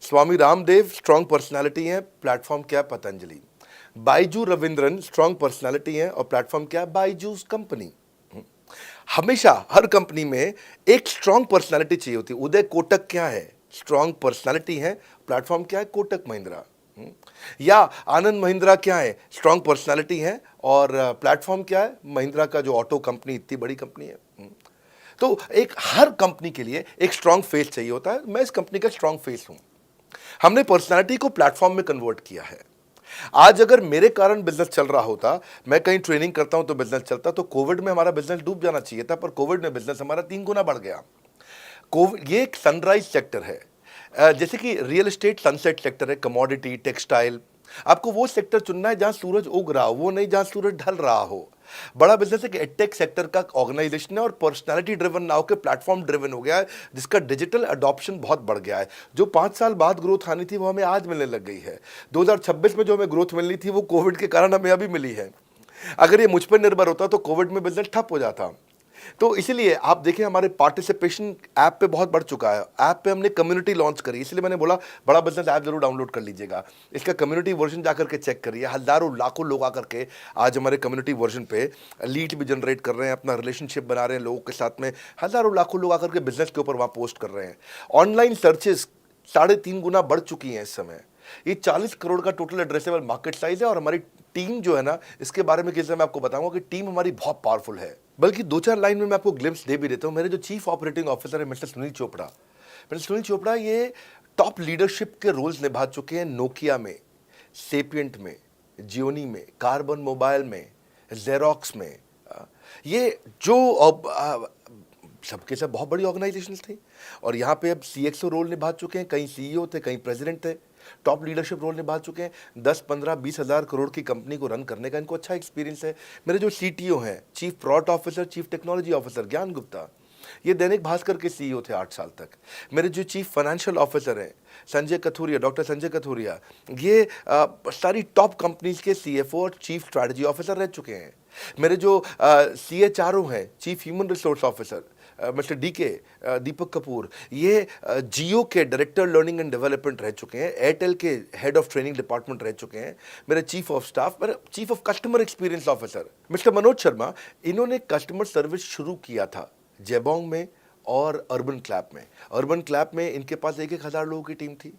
स्वामी रामदेव स्ट्रांग पर्सनालिटी है, प्लेटफॉर्म क्या है? पतंजलि। बाइजू रविंद्रन स्ट्रांग पर्सनालिटी है और प्लेटफॉर्म क्या है? बाइजूस कंपनी। हमेशा हर कंपनी में एक स्ट्रांग पर्सनालिटी चाहिए होती है। उदय कोटक क्या है? स्ट्रांग पर्सनालिटी है, प्लेटफॉर्म क्या है? कोटक महिंद्रा। या आनंद महिंद्रा क्या है? स्ट्रांग पर्सनालिटी है और प्लेटफॉर्म क्या है? महिंद्रा का जो ऑटो कंपनी, इतनी बड़ी कंपनी है। तो एक हर कंपनी के लिए एक स्ट्रांग फेस चाहिए होता है। मैं इस कंपनी का स्ट्रांग फेस हूं। हमने पर्सनालिटी को प्लेटफॉर्म में कन्वर्ट किया है। आज अगर मेरे कारण बिजनेस चल रहा होता, मैं कहीं ट्रेनिंग करता हूं तो बिजनेस चलता, तो कोविड में हमारा बिजनेस डूब जाना चाहिए था, पर कोविड में बिजनेस हमारा 3 गुना बढ़ गया। ये एक सनराइज सेक्टर है, जैसे कि रियल एस्टेट सनसेट सेक्टर है, कमोडिटी, टेक्सटाइल। आपको वो सेक्टर चुनना है जहां सूरज उग रहा हो, वो नहीं जहां सूरज ढल रहा हो। बड़ा बिजनेस एक एडटेक सेक्टर का ऑर्गेनाइजेशन है और पर्सनालिटी ड्रिवन ना होकर प्लेटफॉर्म ड्रिवन हो गया है, जिसका डिजिटल अडॉप्शन बहुत बढ़ गया है। जो 5 साल बाद ग्रोथ आनी थी वो हमें आज मिलने लग गई है। 2026 में जो हमें ग्रोथ मिलनी थी वो कोविड के कारण हमें अभी मिली है। अगर ये मुझ पर निर्भर होता तो कोविड में बिजनेस ठप हो जाता। तो इसीलिए आप देखें, हमारे पार्टिसिपेशन ऐप पे बहुत बढ़ चुका है। ऐप पे हमने कम्युनिटी लॉन्च करी, इसलिए मैंने बोला बड़ा बिजनेस ऐप जरूर डाउनलोड कर लीजिएगा। इसका कम्युनिटी वर्जन जाकर के चेक करिए। हजारों लाखों लोग आकर के आज हमारे कम्युनिटी वर्जन पे लीड भी जनरेट कर रहे हैं, अपना रिलेशनशिप बना रहे हैं लोगों के साथ में। हजारों लाखों लोग आकर के बिजनेस के ऊपर वहाँ पोस्ट कर रहे हैं। ऑनलाइन सर्चेस 3.5 गुना बढ़ चुकी हैं इस समय। ये 40 करोड़ का टोटल एड्रेसेबल मार्केट साइज है। और हमारी टीम जो है ना, इसके बारे में किसी मैं आपको बताऊंगा कि टीम हमारी बहुत पावरफुल है। बल्कि 2-4 लाइन में मैं आपको ग्लिम्स दे भी देता हूं। मेरे जो चीफ ऑपरेटिंग ऑफिसर है मिस्टर सुनील चोपड़ा, ये टॉप लीडरशिप के रोल्स निभा चुके हैं नोकिया में, सेपियंट में, जियोनी में, कार्बन मोबाइल में, जेरोक्स में। ये जो सबके सब बहुत बड़ी ऑर्गेनाइजेशन थी और यहाँ पे अब CXO रोल निभा चुके हैं। कहीं CEO थे, कहीं प्रेसिडेंट थे। टॉप लीडरशिप रोल निभा चुके हैं। 10, 15, 20 हज़ार करोड़ की कंपनी को रन करने का इनको अच्छा एक्सपीरियंस है। मेरे जो CTO हैं, chief product officer, chief technology officer ज्ञान गुप्ता, ये दैनिक भास्कर के CEO थे 8 साल तक। मेरे जो चीफ फाइनेंशियल ऑफिसर हैं संजय कथुरिया, डॉक्टर संजय कथुरिया, ये सारी टॉप कंपनीज के CFO और चीफ स्ट्रैटेजी ऑफिसर रह चुके हैं। मेरे जो CHRO हैं, chief human resource officer mister DK Deepak Kapoor, ये जियो के डायरेक्टर लर्निंग एंड डेवलपमेंट रह चुके हैं। एयरटेल के हेड ऑफ ट्रेनिंग डिपार्टमेंट रह चुके हैं। मेरे चीफ ऑफ स्टाफ, मेरे chief of customer experience officer mister Manoj Sharma, इन्होंने कस्टमर सर्विस शुरू किया था जेबोंग में और अर्बन क्लैप में। अर्बन क्लैप में इनके पास 1-1 हज़ार लोगों की टीम थी।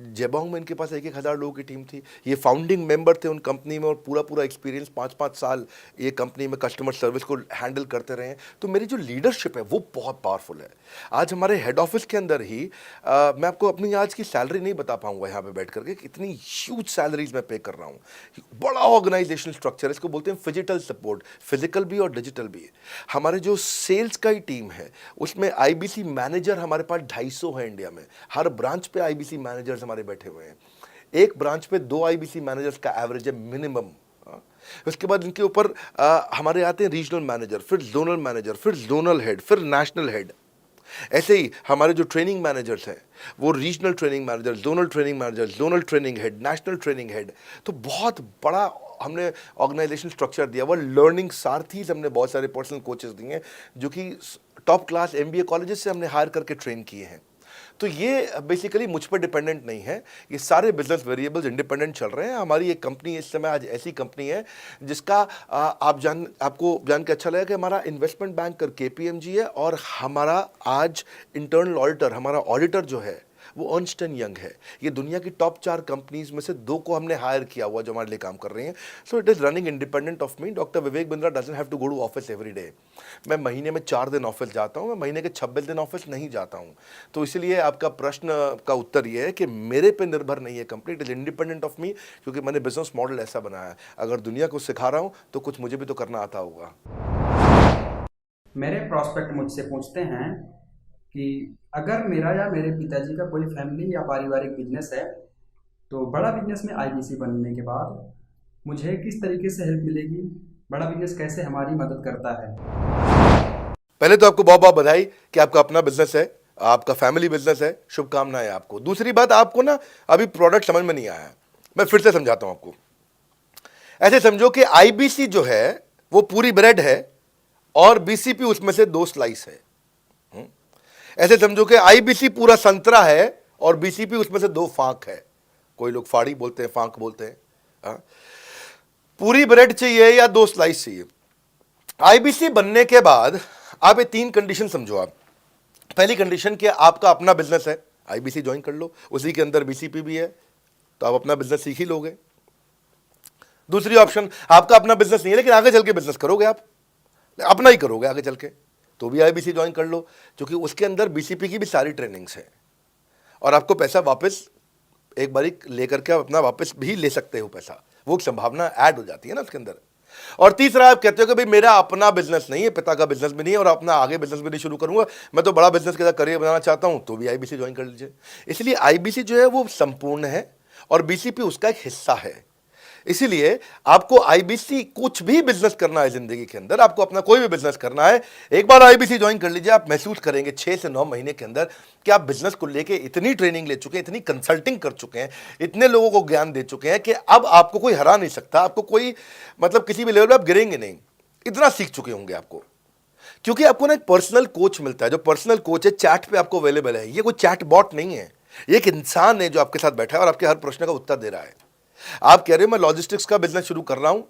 जेबोंग में इनके पास 1,000 लोगों की टीम थी। ये फाउंडिंग मेंबर थे उन कंपनी में और पूरा एक्सपीरियंस 5-5 साल ये कंपनी में कस्टमर सर्विस को हैंडल करते रहे हैं। तो मेरी जो लीडरशिप है वो बहुत पावरफुल है। आज हमारे हेड ऑफिस के अंदर ही मैं आपको अपनी आज की सैलरी नहीं बता पाऊंगा यहाँ पे बैठ करके, कितनी ह्यूज सैलरीज मैं पे कर रहा हूँ। बड़ा ऑर्गेनाइजेशनल स्ट्रक्चर, इसको बोलते हैं फिजिटल सपोर्ट, फिजिकल भी और डिजिटल भी। हमारे जो सेल्स का ही टीम है उसमें आईबीसी मैनेजर हमारे पास 250 है इंडिया में। हर ब्रांच पे आईबीसी मैनेजर्स हमारे बैठे हुए हैं। एक ब्रांच पे 2 आईबीसी मैनेजर्स का एवरेज है मिनिमम। उसके बाद इनके ऊपर हमारे आते हैं रीजनल मैनेजर, फिर जोनल मैनेजर, फिर जोनल हेड, फिर नेशनल हेड। ऐसे ही हमारे जो ट्रेनिंग मैनेजर्स हैं वो regional training manager, zonal training manager, zonal training head, national training head. तो बहुत बड़ा हमने ऑर्गेनाइजेशन स्ट्रक्चर दिया हुआ। लर्निंग सारथीज हमने बहुत सारे पर्सनल कोचेस दिए हैं जो कि टॉप क्लास एमबीए कॉलेजेस से हमने हायर करके ट्रेन किए हैं। तो ये बेसिकली मुझ पर डिपेंडेंट नहीं है, ये सारे बिजनेस वेरिएबल्स इंडिपेंडेंट चल रहे हैं। हमारी एक कंपनी इस समय आज ऐसी कंपनी है जिसका आपको जान के अच्छा लगेगा कि हमारा इन्वेस्टमेंट बैंकर केपीएमजी है और हमारा आज इंटरनल ऑडिटर, हमारा ऑडिटर जो है वो अर्न्स्ट एंड यंग है। ये दुनिया की टॉप 4 कंपनीज में से 2 को हमने हायर किया हुआ जो हमारे लिए काम कर रही हैं। So it is running independent of me. Doctor Vivek Bindra doesn't have to go to office every day. मैं महीने में 4 दिन ऑफिस जाता हूँ, मैं महीने के 26 दिन ऑफिस नहीं जाता हूँ। तो इसलिए आपका प्रश्न का उत्तर ये है कि मेरे पे निर्भर नहीं है company, it is independent of मी, क्योंकि मैंने बिजनेस मॉडल ऐसा बनाया है। अगर दुनिया को सिखा रहा हूँ तो कुछ मुझे भी तो करना आता होगा। मेरे प्रॉस्पेक्ट मुझसे पूछते हैं कि अगर मेरा या मेरे पिताजी का कोई फैमिली या पारिवारिक बिजनेस है तो बड़ा बिजनेस में आईबीसी बनने के बाद मुझे किस तरीके से हेल्प मिलेगी, बड़ा बिजनेस कैसे हमारी मदद करता है। पहले तो आपको बहुत बहुत बधाई कि आपका अपना बिजनेस है, आपका फैमिली बिजनेस है, शुभकामनाएं आपको। दूसरी बात, आपको ना अभी प्रोडक्ट समझ में नहीं आया है, मैं फिर से समझाता हूं आपको। ऐसे समझो कि आईबीसी जो है वो पूरी ब्रेड है और बीसीपी उसमें से 2 स्लाइस है। ऐसे समझो कि आईबीसी पूरा संतरा है और बीसीपी उसमें से 2 फांक है। कोई लोग फाड़ी बोलते हैं, फांक बोलते हैं। पूरी ब्रेड चाहिए या 2 स्लाइस चाहिए। आईबीसी बनने के बाद आप ये 3 कंडीशन समझो। आप पहली कंडीशन कि आपका अपना बिजनेस है, आईबीसी ज्वाइन कर लो, उसी के अंदर बीसीपी भी है तो आप अपना बिजनेस सीख ही लोगे। दूसरी ऑप्शन, आपका अपना बिजनेस नहीं है लेकिन आगे चल के बिजनेस करोगे, आप अपना ही करोगे आगे चल के, तो भी आईबीसी ज्वाइन कर लो, क्योंकि उसके अंदर बीसीपी की भी सारी ट्रेनिंग्स है और आपको पैसा वापस एक बारी लेकर के आप अपना वापस भी ले सकते हो पैसा, वो संभावना ऐड हो जाती है ना उसके अंदर। और तीसरा, आप कहते हो कि भाई मेरा अपना बिजनेस नहीं है, पिता का बिजनेस भी नहीं है और अपना आगे बिजनेस भी नहीं शुरू करूंगा, मैं तो बड़ा बिजनेस के साथ करियर बनाना चाहता हूं, तो भी आईबीसी ज्वाइन कर लीजिए। इसलिए आईबीसी जो है वो संपूर्ण है और बीसीपी उसका एक हिस्सा है। इसीलिए आपको आईबीसी, कुछ भी बिजनेस करना है जिंदगी के अंदर, आपको अपना कोई भी बिजनेस करना है, एक बार आईबीसी ज्वाइन कर लीजिए। आप महसूस करेंगे 6 से 9 महीने के अंदर कि आप बिजनेस को लेके इतनी ट्रेनिंग ले चुके हैं, इतनी कंसल्टिंग कर चुके हैं, इतने लोगों को ज्ञान दे चुके हैं कि अब आपको कोई हरा नहीं सकता, आपको कोई मतलब किसी भी लेवल पर आप गिरेंगे नहीं, इतना सीख चुके होंगे आपको। क्योंकि आपको ना एक पर्सनल कोच मिलता है, जो पर्सनल कोच है चैट पे आपको अवेलेबल है। ये कोई चैट बॉट नहीं है, ये एक इंसान है जो आपके साथ बैठा है और आपके हर प्रश्न का उत्तर दे रहा है। आप कह रहे हो मैं लॉजिस्टिक्स का बिजनेस शुरू कर रहा हूं,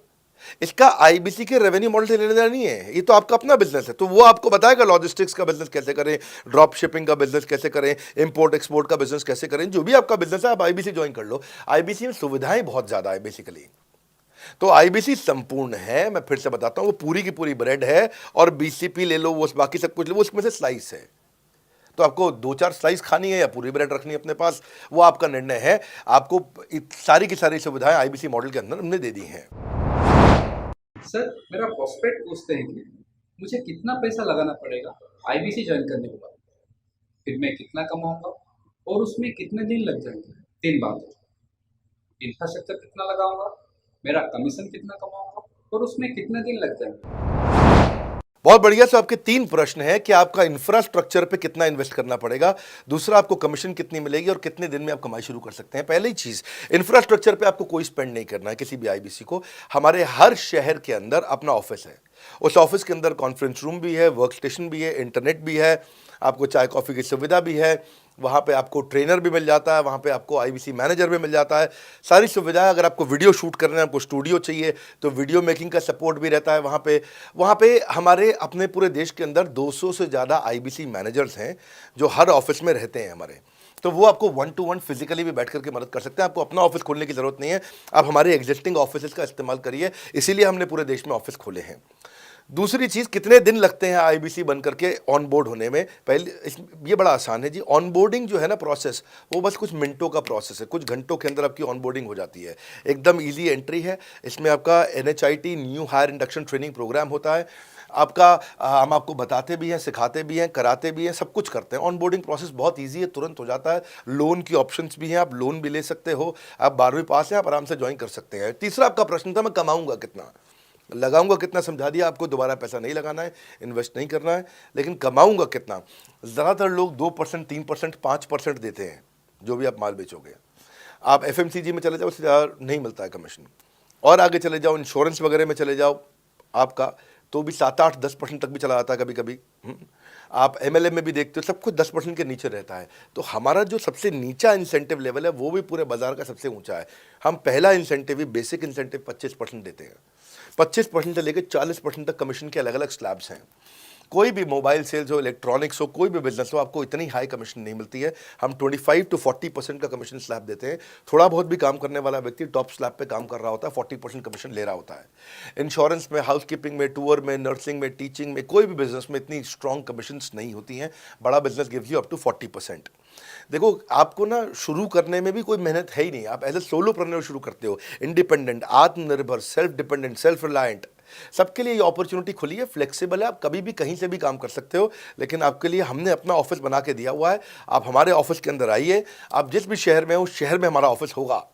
इसका आईबीसी के रेवेन्यू मॉडल से लेने देना नहीं है, ये तो आपका अपना बिजनेस है, तो वो आपको बताएगा लॉजिस्टिक्स का बिजनेस कैसे करें, ड्रॉप शिपिंग का बिजनेस कैसे करें, इंपोर्ट एक्सपोर्ट का बिजनेस कैसे करें, जो भी आपका बिजनेस है आप आईबीसी ज्वाइन कर लो। आईबीसी में सुविधाएं बहुत ज्यादा है बेसिकली, तो आईबीसी संपूर्ण है। मैं फिर से बताता हूं, वो पूरी की पूरी ब्रेड है और बीसीपी ले लो, वो बाकी सब कुछ ले लो, उसमें से स्लाइस है। तो आपको 2-4 स्लाइस खानी है या पूरी ब्रेड रखनी है अपने पास, वो आपका निर्णय है। आपको सारी की सारी सुविधाएं आईबीसी मॉडल के अंदर हमने दे दी हैं। सर, मेरा प्रॉस्पेक्ट पूछते हैं कि मुझे कितना पैसा लगाना पड़ेगा आईबीसी ज्वाइन करने के बाद, फिर मैं कितना कमाऊंगा और उसमें कितने दिन लग जाएंगे। 3 बातें, इंफ्रास्ट्रक्चर कितना लगाऊंगा, मेरा कमीशन कितना कमाऊंगा और उसमें कितने दिन लग जाएंगे। बहुत बढ़िया। से आपके 3 प्रश्न हैं कि आपका इंफ्रास्ट्रक्चर पे कितना इन्वेस्ट करना पड़ेगा, दूसरा आपको कमीशन कितनी मिलेगी और कितने दिन में आप कमाई शुरू कर सकते हैं। पहली चीज, इंफ्रास्ट्रक्चर पे आपको कोई स्पेंड नहीं करना है किसी भी आईबीसी को। हमारे हर शहर के अंदर अपना ऑफिस है, उस ऑफिस के अंदर कॉन्फ्रेंस रूम भी है, वर्क स्टेशन भी है, इंटरनेट भी है, आपको चाय कॉफ़ी की सुविधा भी है, वहाँ पे आपको ट्रेनर भी मिल जाता है, वहाँ पे आपको आईबीसी मैनेजर भी मिल जाता है, सारी सुविधाएं। अगर आपको वीडियो शूट करना है, आपको स्टूडियो चाहिए तो वीडियो मेकिंग का सपोर्ट भी रहता है वहाँ पे हमारे अपने पूरे देश के अंदर 200 से ज़्यादा आईबीसी मैनेजर्स हैं जो हर ऑफिस में रहते हैं हमारे। तो वो आपको 1-to-1 फिजिकली भी बैठ करके मदद कर सकते हैं। आपको अपना ऑफिस खोलने की ज़रूरत नहीं है, आप हमारे एग्जिस्टिंग ऑफिस का इस्तेमाल करिए, इसीलिए हमने पूरे देश में ऑफिस खोले हैं। दूसरी चीज़, कितने दिन लगते हैं आईबीसी बन करके ऑन बोर्ड होने में? ये बड़ा आसान है जी। ऑन बोर्डिंग जो है ना प्रोसेस, वो बस कुछ मिनटों का प्रोसेस है, कुछ घंटों के अंदर आपकी ऑन बोर्डिंग हो जाती है। एकदम ईजी एंट्री है। इसमें आपका NHIT new hire induction training programme होता है। आपका हम आपको बताते भी हैं, सिखाते भी हैं, कराते भी हैं, सब कुछ करते हैं। ऑन बोर्डिंग प्रोसेस बहुत ईजी है, तुरंत हो जाता है। लोन की ऑप्शंस भी हैं, आप लोन भी ले सकते हो। आप 12वीं पास हैं, आप आराम से ज्वाइन कर सकते हैं। तीसरा आपका प्रश्न था, मैं कमाऊंगा कितना, लगाऊंगा कितना, समझा दिया आपको। दोबारा पैसा नहीं लगाना है, इन्वेस्ट नहीं करना है, लेकिन कमाऊंगा कितना। ज़्यादातर लोग 2%, 3%, 5% देते हैं जो भी आप माल बेचोगे। आप FMCG में चले जाओ, उससे ज़्यादा नहीं मिलता है कमीशन। और आगे चले जाओ, इंश्योरेंस वगैरह में चले जाओ आपका, तो भी 7, 8, 10% तक भी चला जाता है कभी कभी। आप MLM में भी देखते हो, सब कुछ 10% के नीचे रहता है। तो हमारा जो सबसे नीचा इंसेंटिव लेवल है, वो भी पूरे बाजार का सबसे ऊंचा है। हम पहला इंसेंटिव भी, बेसिक इंसेंटिव 25% देते हैं। 25% से लेकर 40% तक कमीशन के अलग अलग स्लैब्स हैं। कोई भी मोबाइल सेल्स हो, इलेक्ट्रॉनिक्स हो, कोई भी बिजनेस हो, आपको इतनी हाई कमीशन नहीं मिलती है। हम 25 to 40% का कमीशन स्लैब देते हैं। थोड़ा बहुत भी काम करने वाला व्यक्ति टॉप स्लैब पे काम कर रहा होता है, 40% कमीशन ले रहा होता है। इंश्योरेंस में, हाउसकीपिंग में, टूर में, नर्सिंग में, टीचिंग में, कोई भी बिजनेस में इतनी स्ट्रॉन्ग कमीशंस नहीं होती हैं। बड़ा business gives you up to 40%। देखो, आपको ना शुरू करने में भी कोई मेहनत है ही नहीं। आप एज ए सोलोप्रेन्योर शुरू करते हो, इंडिपेंडेंट, आत्मनिर्भर, सेल्फ डिपेंडेंट, सेल्फ रिलायंट। सबके लिए ये अपॉर्चुनिटी खुली है, फ्लेक्सिबल है, आप कभी भी कहीं से भी काम कर सकते हो। लेकिन आपके लिए हमने अपना ऑफिस बना के दिया हुआ है। आप हमारे ऑफिस के अंदर आइए, आप जिस भी शहर में हो, उस शहर में हमारा ऑफिस होगा।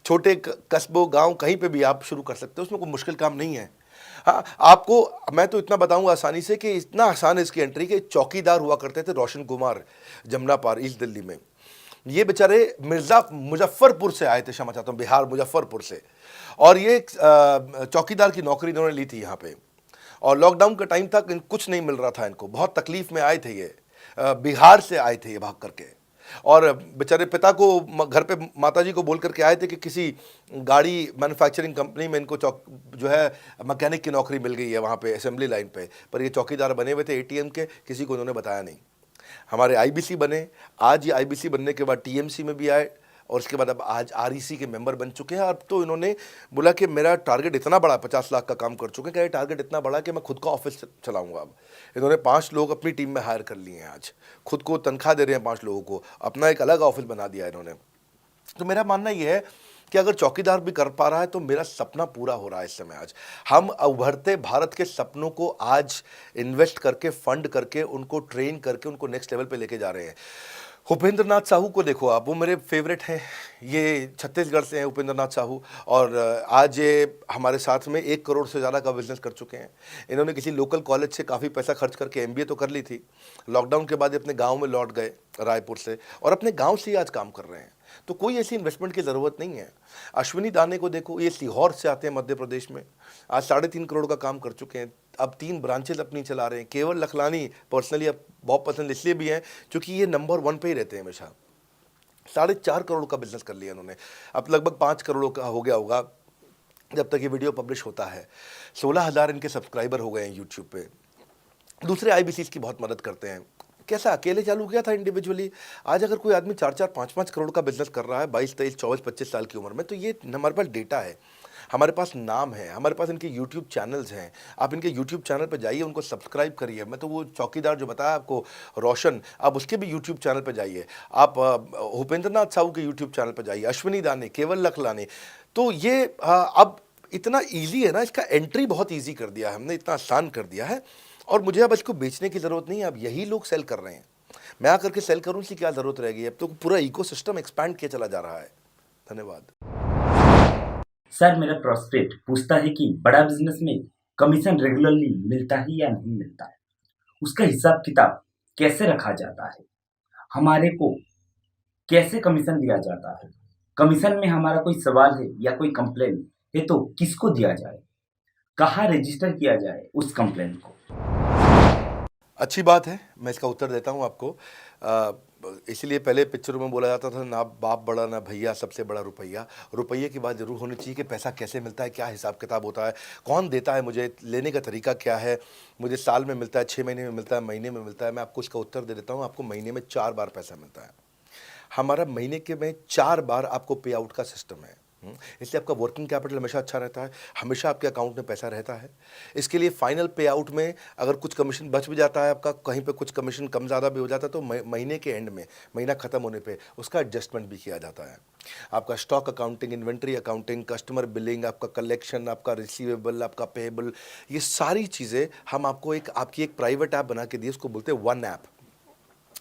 छोटे कस्बों, गांव, कहीं पे भी आप शुरू कर सकते हो, उसमें कोई मुश्किल काम नहीं है। हाँ, आपको मैं तो इतना बताऊंगा आसानी से कि इतना आसान है इसकी एंट्री कि चौकीदार हुआ करते थे रोशन कुमार, जमुना पार, ईस्ट दिल्ली में। ये बेचारे मुजफ्फरपुर से आए थे, क्षमा चाहता हूँ, बिहार मुजफ्फरपुर से। और ये चौकीदार की नौकरी इन्होंने ली थी यहाँ पे। और लॉकडाउन का टाइम था, कुछ नहीं मिल रहा था इनको, बहुत तकलीफ में आए थे ये। बिहार से आए थे ये भाग करके। और बेचारे पिता को घर पे माताजी को बोल करके आए थे कि किसी गाड़ी मैन्युफैक्चरिंग कंपनी में इनको जो है मैकेनिक की नौकरी मिल गई है वहाँ पे असेंबली लाइन पे। पर ये चौकीदार बने हुए थे ATM के, किसी को उन्होंने बताया नहीं। हमारे IBC बने, आज ये IBC बनने के बाद TMC में भी आए, और उसके बाद अब आज REC के मेंबर बन चुके हैं। अब तो इन्होंने बोला कि मेरा टारगेट इतना बड़ा, 50 लाख का काम कर चुके हैं, कि ये टारगेट इतना बड़ा कि मैं खुद का ऑफिस चलाऊंगा। अब इन्होंने 5 लोग अपनी टीम में हायर कर लिए हैं। आज खुद को तनख्वाह दे रहे हैं 5 लोगों को, अपना एक अलग ऑफिस बना दिया इन्होंने। तो मेरा मानना यह है कि अगर चौकीदार भी कर पा रहा है तो मेरा सपना पूरा हो रहा है इस समय। आज हम उभरते भारत के सपनों को आज इन्वेस्ट करके, फंड करके, उनको ट्रेन करके, उनको नेक्स्ट लेवल पे लेके जा रहे हैं। उपेंद्र नाथ साहू को देखो आप, वो मेरे फेवरेट हैं। ये छत्तीसगढ़ से हैं उपेंद्र नाथ साहू, और आज ये हमारे साथ में 1 करोड़ से ज़्यादा का बिजनेस कर चुके हैं। इन्होंने किसी लोकल कॉलेज से काफ़ी पैसा खर्च करके MBA तो कर ली थी। लॉकडाउन के बाद अपने गांव में लौट गए रायपुर से, और अपने गांव से ही आज काम कर रहे हैं। तो कोई ऐसी इन्वेस्टमेंट की ज़रूरत नहीं है। अश्विनी दाने को देखो, ये सीहोर से आते हैं मध्य प्रदेश में, आज 3.5 करोड़ का काम कर चुके हैं। अब 3 ब्रांचेज अपनी चला रहे हैं। केवल लखलानी पर्सनली अब बहुत पसंद इसलिए भी हैं क्योंकि ये नंबर 1 पे ही रहते हैं हमेशा। 4.5 करोड़ का बिजनेस कर लिया इन्होंने। अब लगभग 5 करोड़ का हो गया होगा जब तक ये वीडियो पब्लिश होता है। 16,000 इनके सब्सक्राइबर हो गए हैं यूट्यूब पे। दूसरे IBCs की बहुत मदद करते हैं। कैसा अकेले चालू किया था इंडिविजुअली, आज अगर कोई आदमी 4-4, 5-5 करोड़ का बिजनेस कर रहा है 22, 23, 24, 25 साल की उम्र में, तो ये हमारे पास डेटा है, हमारे पास नाम है, हमारे पास इनके यूट्यूब चैनल्स हैं। आप इनके यूट्यूब चैनल पर जाइए, उनको सब्सक्राइब करिए। मैं तो वो चौकीदार जो बताया आपको रोशन, आप उसके भी यूट्यूब चैनल पर जाइए। आप उपेंद्र नाथ साहू के यूट्यूब चैनल पर जाइए, अश्विनी दाने, केवल लखलानी। तो ये अब इतना ईजी है ना, इसका एंट्री बहुत ईजी कर दिया है हमने, इतना आसान कर दिया है। और मुझे अब इसको बेचने की ज़रूरत नहीं है, अब यही लोग सेल कर रहे हैं। मैं आकर के सेल करूँ, इसकी क्या ज़रूरत रहेगी? अब तो पूरा इकोसिस्टम एक्सपैंड किया चला जा रहा है। धन्यवाद। सर, मेरा प्रोस्पेक्ट पूछता है कि बड़ा बिजनेस में कमीशन रेगुलरली मिलता ही या नहीं मिलता है, उसका हिसाब किताब कैसे रखा जाता है, हमारे को कैसे कमीशन दिया जाता है, कमीशन में हमारा कोई सवाल है या कोई कंप्लेन है तो किसको दिया जाए, कहाँ रजिस्टर किया जाए उस कंप्लेन को। अच्छी बात है, मैं इसका उत्तर देता हूँ आपको। इसलिए पहले पिक्चरों में बोला जाता था, ना बाप बड़ा ना भैया, सबसे बड़ा रुपया। रुपये की बात जरूर होनी चाहिए कि पैसा कैसे मिलता है, क्या हिसाब किताब होता है, कौन देता है, मुझे लेने का तरीका क्या है, मुझे साल में मिलता है, 6 महीने में मिलता है, महीने में मिलता है। मैं आपको इसका उत्तर दे देता हूँ। आपको महीने में 4 बार पैसा मिलता है। हमारा महीने के में 4 बार आपको पे आउट का सिस्टम है। इसलिए आपका वर्किंग कैपिटल हमेशा अच्छा रहता है, हमेशा आपके अकाउंट में पैसा रहता है। इसके लिए फाइनल पे आउट में अगर कुछ कमीशन बच भी जाता है आपका, कहीं पे कुछ कमीशन कम ज़्यादा भी हो जाता है, तो महीने के एंड में, महीना ख़त्म होने पे उसका एडजस्टमेंट भी किया जाता है। आपका stock accounting, inventory accounting, customer billing, आपका कलेक्शन, आपका रिसीवेबल, आपका पेएबल, ये सारी चीज़ें हम आपको आपकी एक प्राइवेट ऐप बना के दी, उसको बोलते हैं वन ऐप।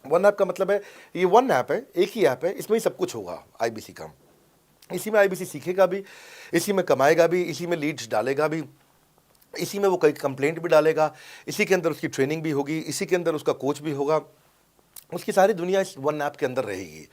वन ऐप का मतलब है, ये वन ऐप है, एक ही ऐप है, इसमें ही सब कुछ होगा आईबीसी का। इसी में आईबीसी सीखेगा भी, इसी में कमाएगा भी, इसी में लीड्स डालेगा भी, इसी में वो कई कंप्लेंट भी डालेगा, इसी के अंदर उसकी ट्रेनिंग भी होगी, इसी के अंदर उसका कोच भी होगा, उसकी सारी दुनिया इस वन ऐप के अंदर रहेगी।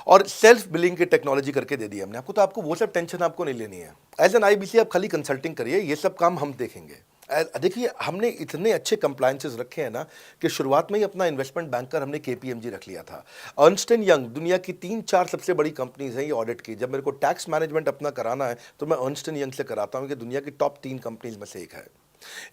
और सेल्फ बिलिंग की टेक्नोलॉजी करके दे दी हमने आपको, तो आपको वो सब टेंशन आपको नहीं लेनी है। एज एन आईबीसी आप खाली कंसल्टिंग करिए, ये सब काम हम देखेंगे। देखिए, हमने इतने अच्छे कंप्लायंसेस रखे हैं ना कि शुरुआत में ही अपना इन्वेस्टमेंट बैंकर हमने केपीएमजी रख लिया था। अर्नस्ट एंड यंग दुनिया की 3-4 सबसे बड़ी कंपनीज हैं ये ऑडिट की। जब मेरे को टैक्स मैनेजमेंट अपना कराना है तो मैं अर्नस्ट एंड यंग से कराता हूँ, कि दुनिया की टॉप 3 कंपनीज में से एक है।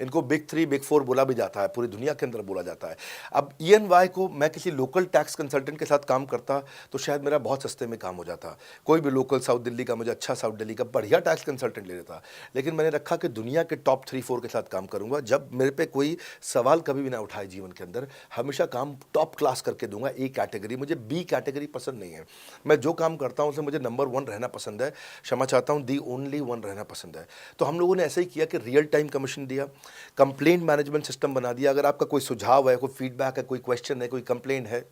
इनको बिग 3, बिग 4 बोला भी जाता है, पूरी दुनिया के अंदर बोला जाता है। अब EY को मैं किसी लोकल टैक्स कंसल्टेंट के साथ काम करता तो शायद मेरा बहुत सस्ते में काम हो जाता। कोई भी लोकल साउथ दिल्ली का, मुझे अच्छा साउथ दिल्ली का बढ़िया टैक्स कंसल्टेंट ले लेता। लेकिन मैंने रखा कि दुनिया के टॉप 3-4 के साथ काम करूंगा। जब मेरे पे कोई सवाल कभी भी ना उठाए जीवन के अंदर, हमेशा काम टॉप क्लास करके दूंगा। ए कैटेगरी, मुझे बी कैटेगरी पसंद नहीं है। मैं जो काम करता हूँ उसमें मुझे नंबर 1 रहना पसंद है, क्षमा चाहता हूँ, दी ओनली 1 रहना पसंद है। तो हम लोगों ने ऐसे ही किया कि रियल टाइम कमीशन दिया, कंप्लेंट मैनेजमेंट सिस्टम बना दिया। अगर आपका कोई सुझाव है, कोई फीडबैक है, कोई क्वेश्चन है, कोई कंप्लेंट है,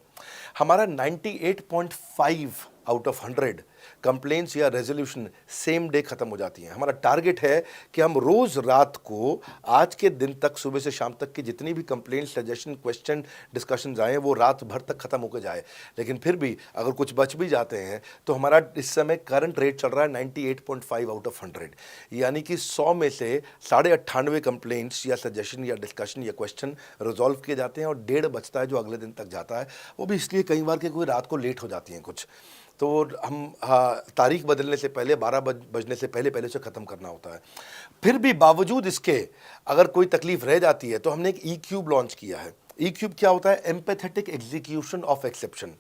हमारा 98.5 आउट ऑफ 100 कंप्लेंट्स या रेजोल्यूशन सेम डे खत्म हो जाती हैं। हमारा टारगेट है कि हम रोज रात को, आज के दिन तक, सुबह से शाम तक की जितनी भी कंप्लेंट, सजेशन, क्वेश्चन, डिस्कशंस आए वो रात भर तक खत्म होकर जाए। लेकिन फिर भी अगर कुछ बच भी जाते हैं तो हमारा इस समय करंट रेट चल रहा है 98.5 आउट ऑफ 100, यानी कि 100 में से 98.5 कंप्लेंट्स या सजेशन या डिस्कशन या क्वेश्चन रिजॉल्व किए जाते हैं, और 1.5 बचता है जो अगले दिन तक जाता है। वो भी इसलिए कई बार कि कोई रात को लेट हो जाती हैं कुछ, तो हम तारीख बदलने से पहले, 12 बजने से पहले पहले से ख़त्म करना होता है। फिर भी बावजूद इसके अगर कोई तकलीफ रह जाती है तो हमने एक E-क्यूब लॉन्च किया है। E-क्यूब क्या होता है? Empathetic execution of exception.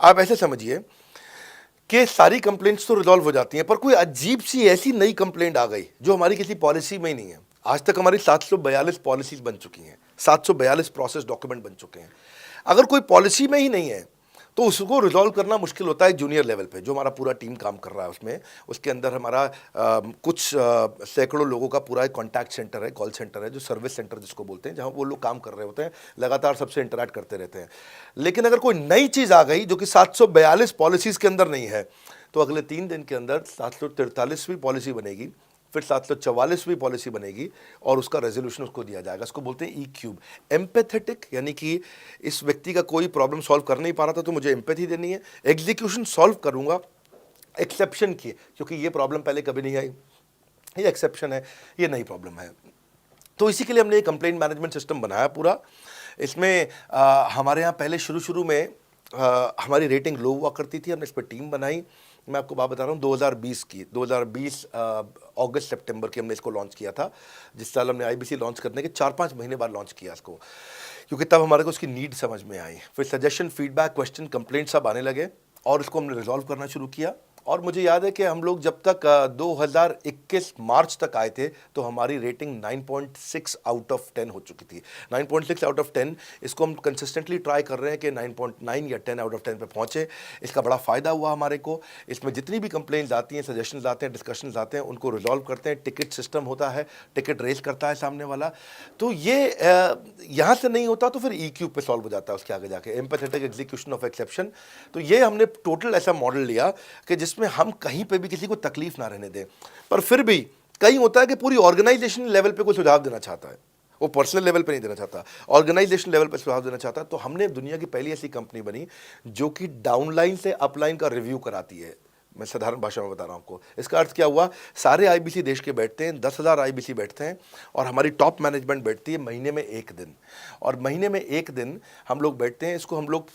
आप ऐसे समझिए कि सारी कंप्लेंट्स तो रिजॉल्व हो जाती हैं, पर कोई अजीब सी ऐसी नई कंप्लेंट आ गई जो हमारी किसी पॉलिसी में ही नहीं है। आज तक हमारी 742 पॉलिसीज बन चुकी हैं, 742 प्रोसेस डॉक्यूमेंट बन चुके हैं। अगर कोई पॉलिसी में ही नहीं है तो उसको रिजॉल्व करना मुश्किल होता है जूनियर लेवल पे, जो हमारा पूरा टीम काम कर रहा है उसमें। उसके अंदर हमारा कुछ सैकड़ों लोगों का पूरा एक कॉन्टैक्ट सेंटर है, कॉल सेंटर है, जो सर्विस सेंटर जिसको बोलते हैं, जहाँ वो लोग काम कर रहे होते हैं, लगातार सबसे इंटरैक्ट करते रहते हैं। लेकिन अगर कोई नई चीज़ आ गई जो कि 742 पॉलिसीज़ के अंदर नहीं है, तो अगले 3 दिन के अंदर 743वीं पॉलिसी बनेगी, फिर 744वीं पॉलिसी बनेगी, और उसका रेजोल्यूशन उसको दिया जाएगा। इसको बोलते हैं E-क्यूब। एम्पैथेटिक, यानी कि इस व्यक्ति का कोई प्रॉब्लम सॉल्व कर नहीं पा रहा था तो मुझे एम्पैथी देनी है। एग्जीक्यूशन सॉल्व करूंगा एक्सेप्शन की, क्योंकि ये प्रॉब्लम पहले कभी नहीं आई, ये एक्सेप्शन है, ये नई प्रॉब्लम है। तो इसी के लिए हमने एक कंप्लेंट मैनेजमेंट सिस्टम बनाया पूरा। इसमें हमारे यहाँ पहले शुरू में हमारी रेटिंग लो हुआ करती थी, हमने इस पर टीम बनाई। मैं आपको बात बता रहा हूँ 2020 अगस्त सितंबर की हमने इसको लॉन्च किया था। जिस साल हमने आईबीसी लॉन्च करने के 4-5 महीने बाद लॉन्च किया इसको, क्योंकि तब हमारे को उसकी नीड समझ में आई। फिर सजेशन, फीडबैक, क्वेश्चन, कंप्लेंट सब आने लगे, और इसको हमने रिजॉल्व करना शुरू किया। और मुझे याद है कि हम लोग जब तक 2021 मार्च तक आए थे तो हमारी रेटिंग 9.6 आउट ऑफ 10 हो चुकी थी। 9.6 आउट ऑफ 10, इसको हम कंसिस्टेंटली ट्राई कर रहे हैं कि 9.9 या 10 आउट ऑफ 10 पे पहुँचे। इसका बड़ा फ़ायदा हुआ हमारे को। इसमें जितनी भी कंप्लेंट्स आती हैं, सजेशंस आते हैं, डिस्कशंस आते हैं, उनको रिजॉल्व करते हैं। टिकट सिस्टम होता है, टिकट रेज करता है सामने वाला। तो ये यहाँ से नहीं होता तो फिर E-क्यूब पे सॉल्व हो जाता है उसके आगे जाके, एम्पैथेटिक एग्जीक्यूशन ऑफ एक्सेप्शन। तो ये हमने टोटल ऐसा मॉडल लिया कि जिसमें हम कहीं पे भी किसी को तकलीफ ना रहने दें। पर फिर भी कहीं होता है कि पूरी ऑर्गेनाइजेशन लेवल पे कोई सुझाव देना चाहता है, वो पर्सनल लेवल पे नहीं देना चाहता, ऑर्गेनाइजेशन लेवल पे सुझाव देना चाहता है। तो हमने दुनिया की पहली ऐसी कंपनी बनी जो कि डाउनलाइन से अपलाइन का रिव्यू कराती है। मैं साधारण भाषा में बता रहा हूँ आपको। इसका अर्थ क्या हुआ? सारे आईबीसी देश के बैठते हैं, 10,000 आईबीसी बैठते हैं, और हमारी टॉप मैनेजमेंट बैठती है महीने में 1 दिन। और महीने में 1 दिन हम लोग बैठते हैं। इसको हम लोग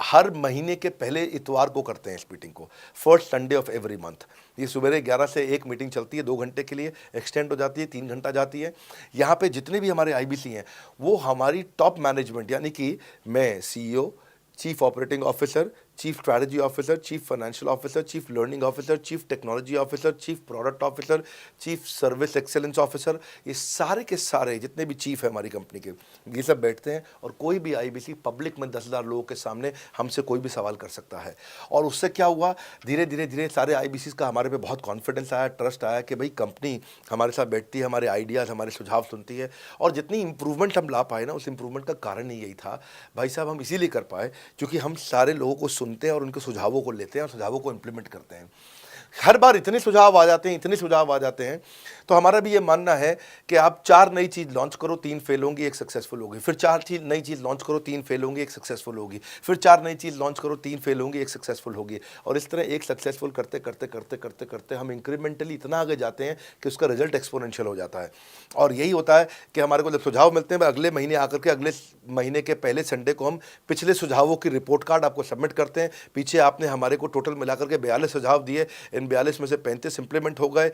हर महीने के पहले इतवार को करते हैं इस मीटिंग को, first Sunday off every month. ये सुबह 11 से 1 मीटिंग चलती है, 2 घंटे के लिए, एक्सटेंड हो जाती है, 3 घंटा जाती है। यहाँ पे जितने भी हमारे आईबीसी हैं वो हमारी टॉप मैनेजमेंट, यानी कि मैं CEO, chief operating officer, chief strategy officer, chief financial officer, chief learning officer, chief technology officer, chief product officer, chief service excellence officer, ये सारे के सारे जितने भी चीफ है हमारी कंपनी के, ये सब बैठते हैं और कोई भी आईबीसी पब्लिक में 10,000 लोगों के सामने हमसे कोई भी सवाल कर सकता है। और उससे क्या हुआ, धीरे धीरे धीरे सारे आईबीसी का हमारे पे बहुत कॉन्फिडेंस आया, ट्रस्ट आया कि भाई कंपनी हमारे साथ बैठती है, हमारे आइडियाज़, हमारे सुझाव सुनती है। और जितनी इंप्रूवमेंट हम ला पाए ना, उस इंप्रूवमेंट का कारण ही यही था भाई साहब, हम इसीलिए कर पाए क्योंकि हम सारे लोगों को सुनते हैं और उनके सुझावों को लेते हैं और सुझावों को इम्प्लीमेंट करते हैं। हर बार इतने सुझाव आ जाते हैं, इतने सुझाव आ जाते हैं, तो हमारा भी ये मानना है कि आप 4 नई चीज़ लॉन्च करो, 3 फेल होंगी, 1 सक्सेसफुल होगी, फिर 4 नई चीज़ लॉन्च करो, 3 फेल होंगी, 1 सक्सेसफुल होगी, फिर 4 नई चीज़ लॉन्च करो, 3 फेल होंगी, 1 सक्सेसफुल होगी। और इस तरह एक सक्सेसफुल करते करते करते करते करते हम इंक्रीमेंटली इतना आगे जाते हैं कि उसका रिजल्ट एक्सपोनेंशियल हो जाता है। और यही होता है कि हमारे को जब सुझाव मिलते हैं, अगले महीने आकर के अगले महीने के पहले संडे को हम पिछले सुझावों की रिपोर्ट कार्ड आपको सबमिट करते हैं। पीछे आपने हमारे को टोटल मिलाकर के 42 सुझाव दिए, इन 42 में से 35 इंप्लीमेंट हो गए,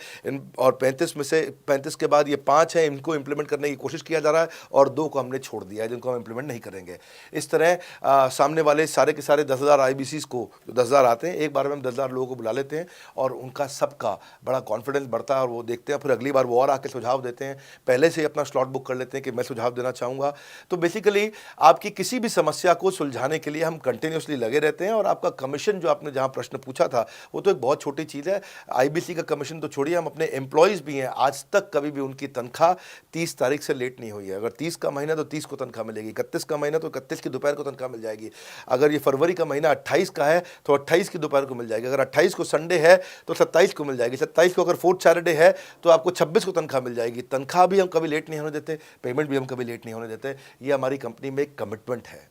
और 35 में से 35 के बाद ये 5 हैं, इनको इंप्लीमेंट करने की कोशिश किया जा रहा है और 2 को हमने छोड़ दिया है जिनको हम इंप्लीमेंट नहीं करेंगे। इस तरह सामने वाले सारे के सारे 10,000 आईबीसीज को, जो 10,000 आते हैं, एक बार में हम 10,000 लोगों को बुला लेते हैं और उनका सबका बड़ा कॉन्फिडेंस बढ़ता है और वो देखते हैं, फिर अगली बार वो और आके सुझाव देते हैं, पहले से ही अपना स्लॉट बुक कर लेते हैं कि मैं सुझाव देना चाहूँगा। तो बेसिकली आपकी किसी भी समस्या को सुलझाने के लिए हम कंटिन्यूसली लगे रहते हैं। और आपका कमीशन, जो आपने जहाँ प्रश्न पूछा था, वो तो एक बहुत छोटी चीज़ है। आईबीसी का कमीशन तो छोड़िए, हम अपने एम्प्लॉयज़ भी हैं, आज तक कभी भी उनकी तनख्वाह 30 तारीख से लेट नहीं हुई है। अगर 30 का महीना तो 30 को तनख्वाह मिलेगी, 31 का महीना तो 31 की दोपहर को तनख्वाह मिल जाएगी। अगर ये फरवरी का महीना 28 का है तो 28 की दोपहर को मिल जाएगी। अगर 28 को संडे है तो 27 को मिल जाएगी। 27 को अगर फोर्थ सैटरडे है तो आपको 26 को तनख्वाह मिल जाएगी। तनख्वाह भी हम कभी लेट नहीं होने देते, पेमेंट भी हम कभी लेट नहीं होने देते। ये हमारी कंपनी में एक कमिटमेंट है।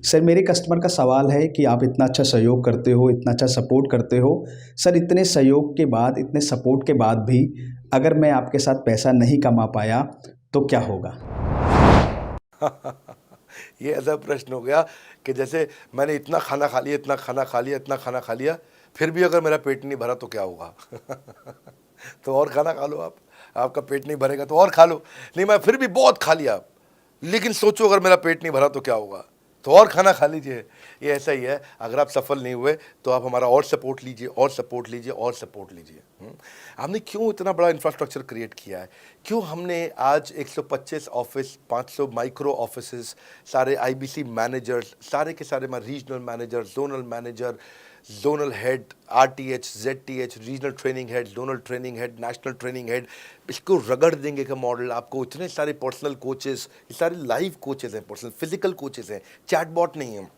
सर, मेरे कस्टमर का सवाल है कि आप इतना अच्छा सहयोग करते हो, इतना अच्छा सपोर्ट करते हो, सर इतने सहयोग के बाद, इतने सपोर्ट के बाद भी अगर मैं आपके साथ पैसा नहीं कमा पाया तो क्या होगा? ये ऐसा प्रश्न हो गया कि जैसे मैंने इतना खाना खा लिया, इतना खाना खा लिया, इतना खाना खा लिया, फिर भी अगर मेरा पेट नहीं भरा तो क्या होगा? तो और खाना खा लो आप, आपका पेट नहीं भरेगा तो और खा लो। नहीं, मैं फिर भी बहुत खा लिया, लेकिन सोचो अगर मेरा पेट नहीं भरा तो क्या होगा, तो और खाना खा लीजिए। ये ऐसा ही है, अगर आप सफल नहीं हुए तो आप हमारा और सपोर्ट लीजिए, और सपोर्ट लीजिए, और सपोर्ट लीजिए। हमने क्यों इतना बड़ा इंफ्रास्ट्रक्चर क्रिएट किया है, क्यों हमने आज 125 ऑफिस, 500 माइक्रो ऑफिसेस, सारे आईबीसी मैनेजर्स, सारे के सारे regional manager, zonal manager, zonal head, RTH, ZTH, regional training head, zonal training head, national training head, इसको रगड़ देंगे का मॉडल आपको। इतने सारे पर्सनल कोचेस, ये सारे लाइव कोचेस हैं, पर्सनल फिजिकल कोचेस हैं, चैटबॉट नहीं है।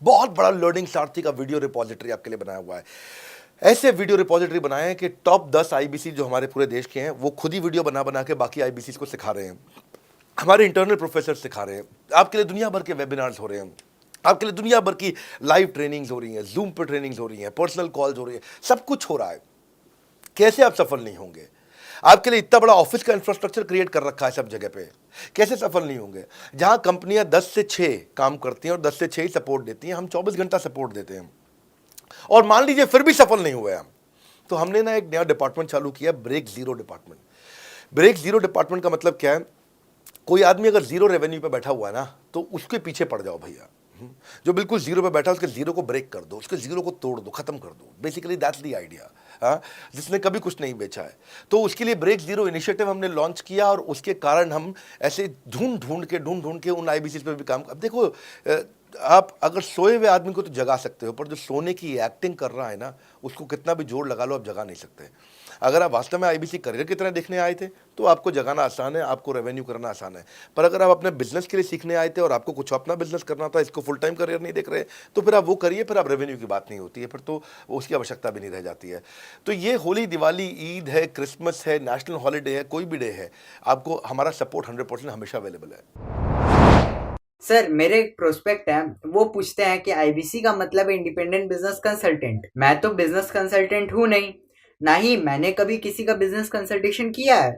बहुत बड़ा लर्निंग सारथी का वीडियो रिपोजिटरी आपके लिए बनाया हुआ है। ऐसे वीडियो रिपोजिटरी बनाए हैं कि टॉप 10 आईबीसी जो हमारे पूरे देश के हैं, वो खुद ही वीडियो बना बना के बाकी आईबीसी को सिखा रहे हैं। हमारे इंटरनल प्रोफेसर सिखा रहे हैं, आपके लिए दुनिया भर के वेबिनार्स हो रहे हैं, आपके लिए दुनिया भर की लाइव ट्रेनिंग्स हो रही हैं, जूम पर ट्रेनिंग्स हो रही हैं, पर्सनल कॉल्स हो रही हैं, सब कुछ हो रहा है। कैसे आप सफल नहीं होंगे? आपके लिए इतना बड़ा ऑफिस का इंफ्रास्ट्रक्चर क्रिएट कर रखा है सब जगह पे, कैसे सफल नहीं होंगे? जहां कंपनियां 10 से 6 काम करती हैं और 10 से 6 ही सपोर्ट देती हैं, हम 24 घंटा सपोर्ट देते हैं। और मान लीजिए फिर भी सफल नहीं हुए हम, तो हमने ना एक नया डिपार्टमेंट चालू किया, break zero department. Break zero department का मतलब क्या है? कोई आदमी अगर जीरो रेवेन्यू पे बैठा हुआ है ना, तो उसके पीछे पड़ जाओ भैया। जो बिल्कुल जीरो पे बैठा है, उसके जीरो को ब्रेक कर दो, उसके जीरो को तोड़ दो, खत्म कर दो। Basically that's the idea. हाँ, जिसने कभी कुछ नहीं बेचा है, तो उसके लिए ब्रेक जीरो इनिशिएटिव हमने लॉन्च किया और उसके कारण हम ऐसे ढूंढ ढूंढ के उन आईबीसी पे भी काम। अब देखो, आप अगर सोए हुए आदमी को तो जगा सकते हो, पर जो सोने की एक्टिंग कर रहा है ना, उसको कितना भी जोर लगा लो, आप जगा नहीं सकते। अगर आप वास्तव में आईबीसी करियर की तरह देखने आए थे तो आपको जगाना आसान है, आपको रेवेन्यू करना आसान है। पर अगर आप अपने बिजनेस के लिए सीखने आए थे और आपको कुछ अपना बिजनेस करना था, इसको फुल टाइम करियर नहीं देख रहे, तो फिर आप वो करिए, फिर आप रेवेन्यू की बात नहीं होती है, फिर तो उसकी आवश्यकता भी नहीं रह जाती है। तो ये होली, दिवाली, ईद है, क्रिसमस है, नेशनल हॉलीडे है, कोई भी डे है, आपको हमारा सपोर्ट 100% हमेशा अवेलेबल है। सर, मेरे एक प्रोस्पेक्ट है, वो पूछते हैं कि आईबीसी का मतलब है इंडिपेंडेंट बिजनेस कंसल्टेंट। मैं तो बिजनेस कंसल्टेंट हूँ नहीं, ना ही मैंने कभी किसी का बिजनेस कंसल्टेशन किया है,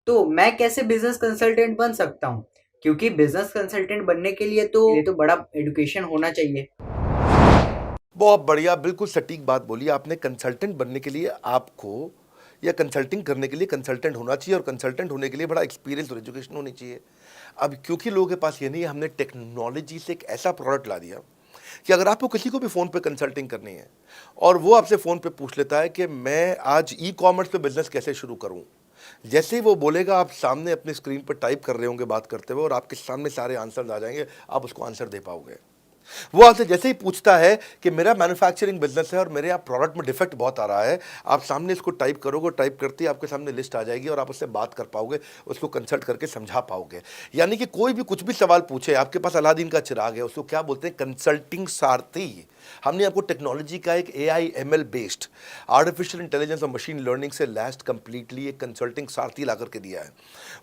तो मैं कैसे बिजनेस कंसल्टेंट बन सकता हूँ? क्योंकि बिजनेस कंसल्टेंट बनने के लिए तो बड़ा एजुकेशन होना चाहिए। बहुत बढ़िया, बिल्कुल सटीक बात बोली आपने। कंसल्टेंट बनने के लिए आपको, या कंसल्टिंग करने के लिए कंसल्टेंट होना चाहिए, और कंसल्टेंट होने के लिए बड़ा एक्सपीरियंस और एजुकेशन होनी चाहिए। अब क्योंकि लोगों के पास ये नहीं है, हमने टेक्नोलॉजी से एक ऐसा प्रोडक्ट ला दिया कि अगर आपको किसी को भी फ़ोन पे कंसल्टिंग करनी है और वो आपसे फ़ोन पे पूछ लेता है कि मैं आज ई कॉमर्स पे बिज़नेस कैसे शुरू करूं, जैसे ही वो बोलेगा आप सामने अपनी स्क्रीन पर टाइप कर रहे होंगे बात करते हुए और आपके सामने सारे आंसर आ जाएंगे, आप उसको आंसर दे पाओगे। वो आपसे जैसे ही पूछता है कि मेरा मैन्युफैक्चरिंग बिजनेस है और मेरे यहाँ प्रोडक्ट में डिफेक्ट बहुत आ रहा है, आप सामने इसको टाइप करोगे, टाइप करते ही आपके सामने लिस्ट आ जाएगी और आप उससे बात कर पाओगे, उसको कंसल्ट करके समझा पाओगे। यानी कि कोई भी कुछ भी सवाल पूछे, आपके पास अलादीन का चिराग है, उसको क्या बोलते हैं, कंसल्टिंग सारथी। हमने आपको टेक्नोलॉजी का एक AI ML based artificial intelligence और मशीन लर्निंग से लैस्ड कंप्लीटली एक कंसल्टिंग सारथी ला करके दिया है।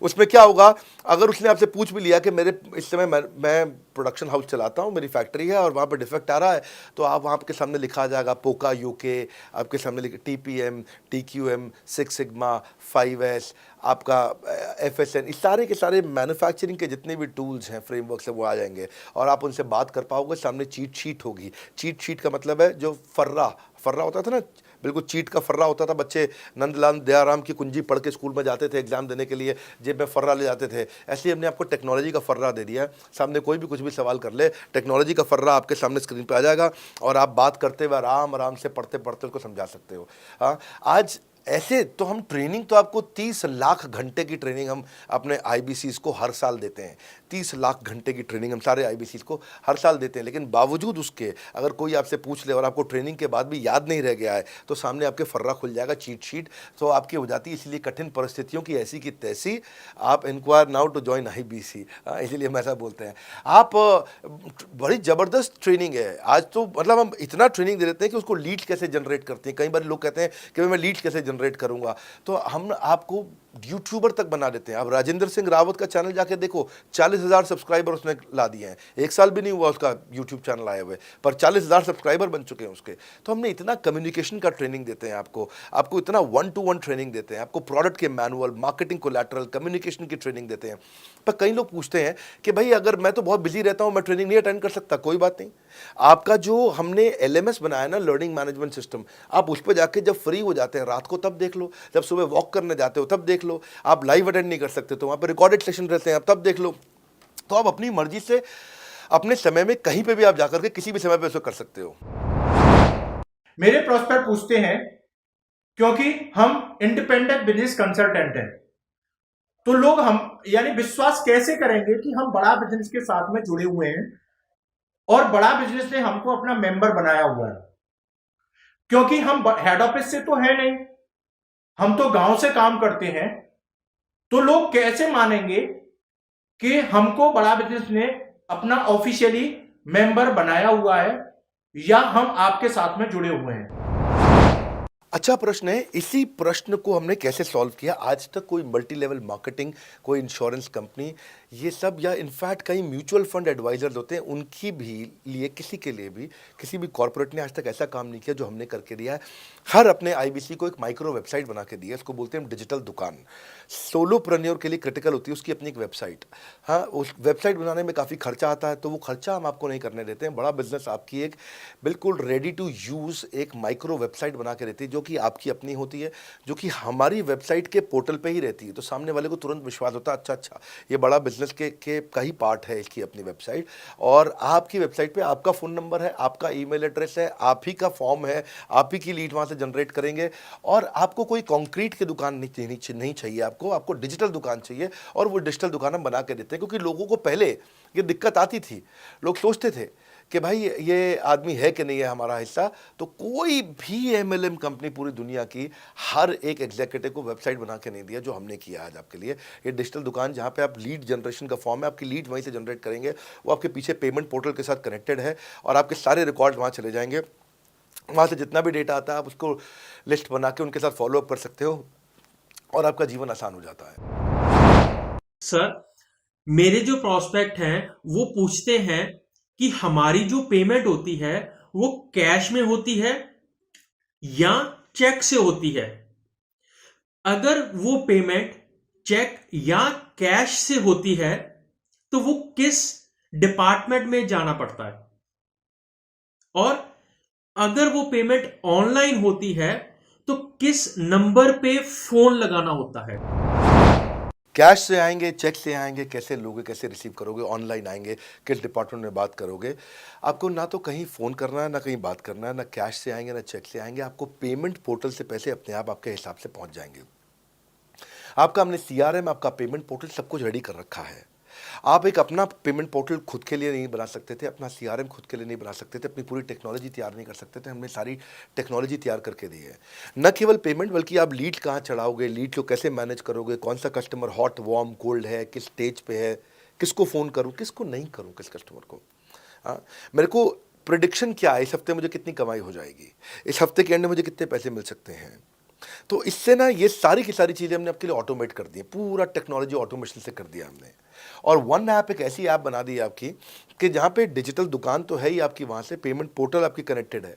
उसमें क्या होगा, अगर उसने आपसे पूछ भी लिया कि मेरे इस समय मैं प्रोडक्शन हाउस चलाता हूँ, मेरी फैक्ट्री है और वहाँ पर डिफेक्ट आ रहा है, तो आप वहाँ के सामने लिखा आ जाएगा पोका UK, आपके सामने लिखा TPM, TQM, 6 सिग्मा, 5S, आपका FSN, इस सारे के सारे मैन्युफैक्चरिंग के जितने भी टूल्स हैं, फ्रेमवर्क से वो आ जाएंगे और आप उनसे बात कर पाओगे। सामने चीट शीट होगी। चीट शीट का मतलब है जो फर्रा होता था ना, बिल्कुल चीट का फर्रा होता था। बच्चे नंदलाल दयाराम की कुंजी पढ़ के स्कूल में जाते थे एग्जाम देने के लिए, जेब में फर्रा ले जाते थे। ऐसे ही हमने आपको टेक्नोलॉजी का फर्रा दे दिया है। सामने कोई भी कुछ भी सवाल कर ले, टेक्नोलॉजी का फर्रा आपके सामने स्क्रीन पे आ जाएगा और आप बात करते हुए आराम से पढ़ते पढ़ते उसको समझा सकते हो। हाँ, आज ऐसे तो हम ट्रेनिंग तो आपको 30 लाख घंटे की ट्रेनिंग हम अपने IBCs को हर साल देते हैं। 30 लाख घंटे की ट्रेनिंग हम सारे IBCs को हर साल देते हैं। लेकिन बावजूद उसके अगर कोई आपसे पूछ ले और आपको ट्रेनिंग के बाद भी याद नहीं रह गया है, तो सामने आपके फर्रा खुल जाएगा, चीट शीट तो आपकी हो जाती है। इसलिए कठिन परिस्थितियों की ऐसी की तैसी, आप enquire now to join IBC, इसलिए हम ऐसा बोलते हैं। आप बड़ी ज़बरदस्त ट्रेनिंग है आज तो, मतलब हम इतना ट्रेनिंग दे देते हैं कि उसको लीड्स कैसे जनरेट करते हैं। कई बार लोग कहते हैं कि मैं लीड्स कैसे जनरेट करूंगा, तो हम आपको यूट्यूबर तक बना देते हैं। अब राजेंद्र सिंह रावत का चैनल जाके देखो, 40,000 सब्सक्राइबर उसने ला दिए हैं। 1 साल भी नहीं हुआ उसका यूट्यूब चैनल आए हुए, पर 40,000 सब्सक्राइबर बन चुके हैं उसके। तो हमने इतना कम्युनिकेशन का ट्रेनिंग देते हैं आपको इतना 1-to-1 ट्रेनिंग देते हैं, आपको प्रोडक्ट के मैनुअल, मार्केटिंग कोलैटरल, कम्युनिकेशन की ट्रेनिंग देते हैं। पर कई लोग पूछते हैं कि भाई अगर मैं तो बहुत बिजी रहता हूं, मैं ट्रेनिंग नहीं अटेंड कर सकता। कोई बात नहीं, आपका जो हमने LMS बनाया ना, लर्निंग मैनेजमेंट सिस्टम, आप उस पर जाके जब फ्री हो जाते हैं रात को तब देख लो, जब सुबह वॉक करने जाते हो तब देख लो। आप लाइव अटेंड नहीं कर सकते तो वहाँ पर रिकॉर्डेड सेशन रहते हैं, आप तब देख लो। तो आप अपनी मर्जी से अपने समय में कहीं पे भी आप जाकर के किसी भी समय पे उसको कर सकते हो। मेरे प्रोस्पेक्ट पूछते हैं, क्योंकि हम इंडिपेंडेंट बिजनेस कंसल्टेंट हैं, तो लोग हम यानी विश्वास कैसे करेंगे कि हम बड़ा बिजनेस के साथ में जुड़े हुए हैं और बड़ा बिजनेस ने हमको अपना मेंबर बनाया हुआ है। क्योंकि हम हेड ऑफिस से तो है नहीं, हम तो गांव से काम करते हैं, तो लोग कैसे मानेंगे कि हमको बड़ा बिजनेस ने अपना ऑफिशियली मेंबर बनाया हुआ है या हम आपके साथ में जुड़े हुए हैं। अच्छा प्रश्न है। इसी प्रश्न को हमने कैसे सॉल्व किया, आज तक कोई मल्टी लेवल मार्केटिंग, कोई इंश्योरेंस कंपनी, ये सब, या इनफैक्ट कई म्यूचुअल फंड एडवाइजर्स होते हैं, उनकी भी लिए किसी के लिए भी किसी भी कॉर्पोरेट ने आज तक ऐसा काम नहीं किया जो हमने करके दिया है। हर अपने IBC को एक माइक्रो वेबसाइट बना के दी है, इसको बोलते हैं डिजिटल दुकान। सोलोप्रेन्योर के लिए क्रिटिकल होती है उसकी अपनी एक वेबसाइट। हाँ, उस वेबसाइट बनाने में काफ़ी खर्चा आता है, तो वो खर्चा हम आपको नहीं करने देते हैं। बड़ा बिजनेस आपकी एक बिल्कुल रेडी टू यूज़ एक माइक्रो वेबसाइट बना के देती है, जो कि आपकी अपनी होती है, जो कि हमारी वेबसाइट के पोर्टल पे ही रहती है। तो सामने वाले को तुरंत विश्वास होता है, अच्छा ये बड़ा बिजनेस के का ही पार्ट है इसकी अपनी वेबसाइट। और आपकी वेबसाइट पे आपका फ़ोन नंबर है, आपका ईमेल एड्रेस है, आप ही का फॉर्म है, आप ही की लीड वहाँ से जनरेट करेंगे। और आपको कोई कंक्रीट की दुकान नहीं चाहिए, आपको डिजिटल दुकान चाहिए। और वो डिजिटल दुकान हम बना के देते हैं, क्योंकि लोगों को पहले ये दिक्कत आती थी, लोग सोचते थे कि भाई ये आदमी है कि नहीं है हमारा हिस्सा। तो कोई भी MLM कंपनी पूरी दुनिया की हर एक एग्जीक्यूटिव को वेबसाइट बना के नहीं दिया जो हमने किया आज आपके लिए। ये डिजिटल दुकान जहाँ पे आप लीड जनरेशन का फॉर्म है, आपकी लीड वहीं से जनरेट करेंगे, वो आपके पीछे पेमेंट पोर्टल के साथ कनेक्टेड है और आपके सारे रिकॉर्ड वहाँ चले जाएंगे। वहाँ से जितना भी डेटा आता है आप उसको लिस्ट बना के उनके साथ फॉलोअप कर सकते हो और आपका जीवन आसान हो जाता है। सर, मेरे जो प्रोस्पेक्ट हैं वो पूछते हैं कि हमारी जो पेमेंट होती है वो कैश में होती है या चेक से होती है। अगर वो पेमेंट चेक या कैश से होती है तो वो किस डिपार्टमेंट में जाना पड़ता है, और अगर वो पेमेंट ऑनलाइन होती है तो किस नंबर पे फोन लगाना होता है। कैश से आएंगे, चेक से आएंगे, कैसे लोगे, कैसे रिसीव करोगे, ऑनलाइन आएंगे, किस डिपार्टमेंट में बात करोगे। आपको ना तो कहीं फ़ोन करना है, ना कहीं बात करना है, ना कैश से आएंगे, ना चेक से आएंगे। आपको पेमेंट पोर्टल से पैसे अपने आप आपके हिसाब से पहुंच जाएंगे। आपका हमने CRM, आपका पेमेंट पोर्टल सब कुछ रेडी कर रखा है। आप एक अपना पेमेंट पोर्टल खुद के लिए नहीं बना सकते थे, अपना CRM खुद के लिए नहीं बना सकते थे, अपनी पूरी टेक्नोलॉजी तैयार नहीं कर सकते थे। हमने सारी टेक्नोलॉजी तैयार करके दी है। न केवल पेमेंट, बल्कि आप लीड कहाँ चढ़ाओगे, लीड को कैसे मैनेज करोगे, कौन सा कस्टमर हॉट, वार्म, कोल्ड है, किस स्टेज पे है, किसको फ़ोन करूँ, किसको नहीं करूँ, किस कस्टमर को। मेरे को प्रिडिक्शन क्या है, इस हफ्ते मुझे कितनी कमाई हो जाएगी, इस हफ्ते के एंड में मुझे कितने पैसे मिल सकते हैं। तो इससे ना ये सारी की सारी चीज़ें हमने आपके लिए ऑटोमेट कर दी हैं, पूरा टेक्नोलॉजी ऑटोमेशन से कर दिया हमने। और वन ऐप एक ऐसी ऐप बना दी है आपकी कि जहाँ पे डिजिटल दुकान तो है ही आपकी, वहाँ से पेमेंट पोर्टल आपकी कनेक्टेड है,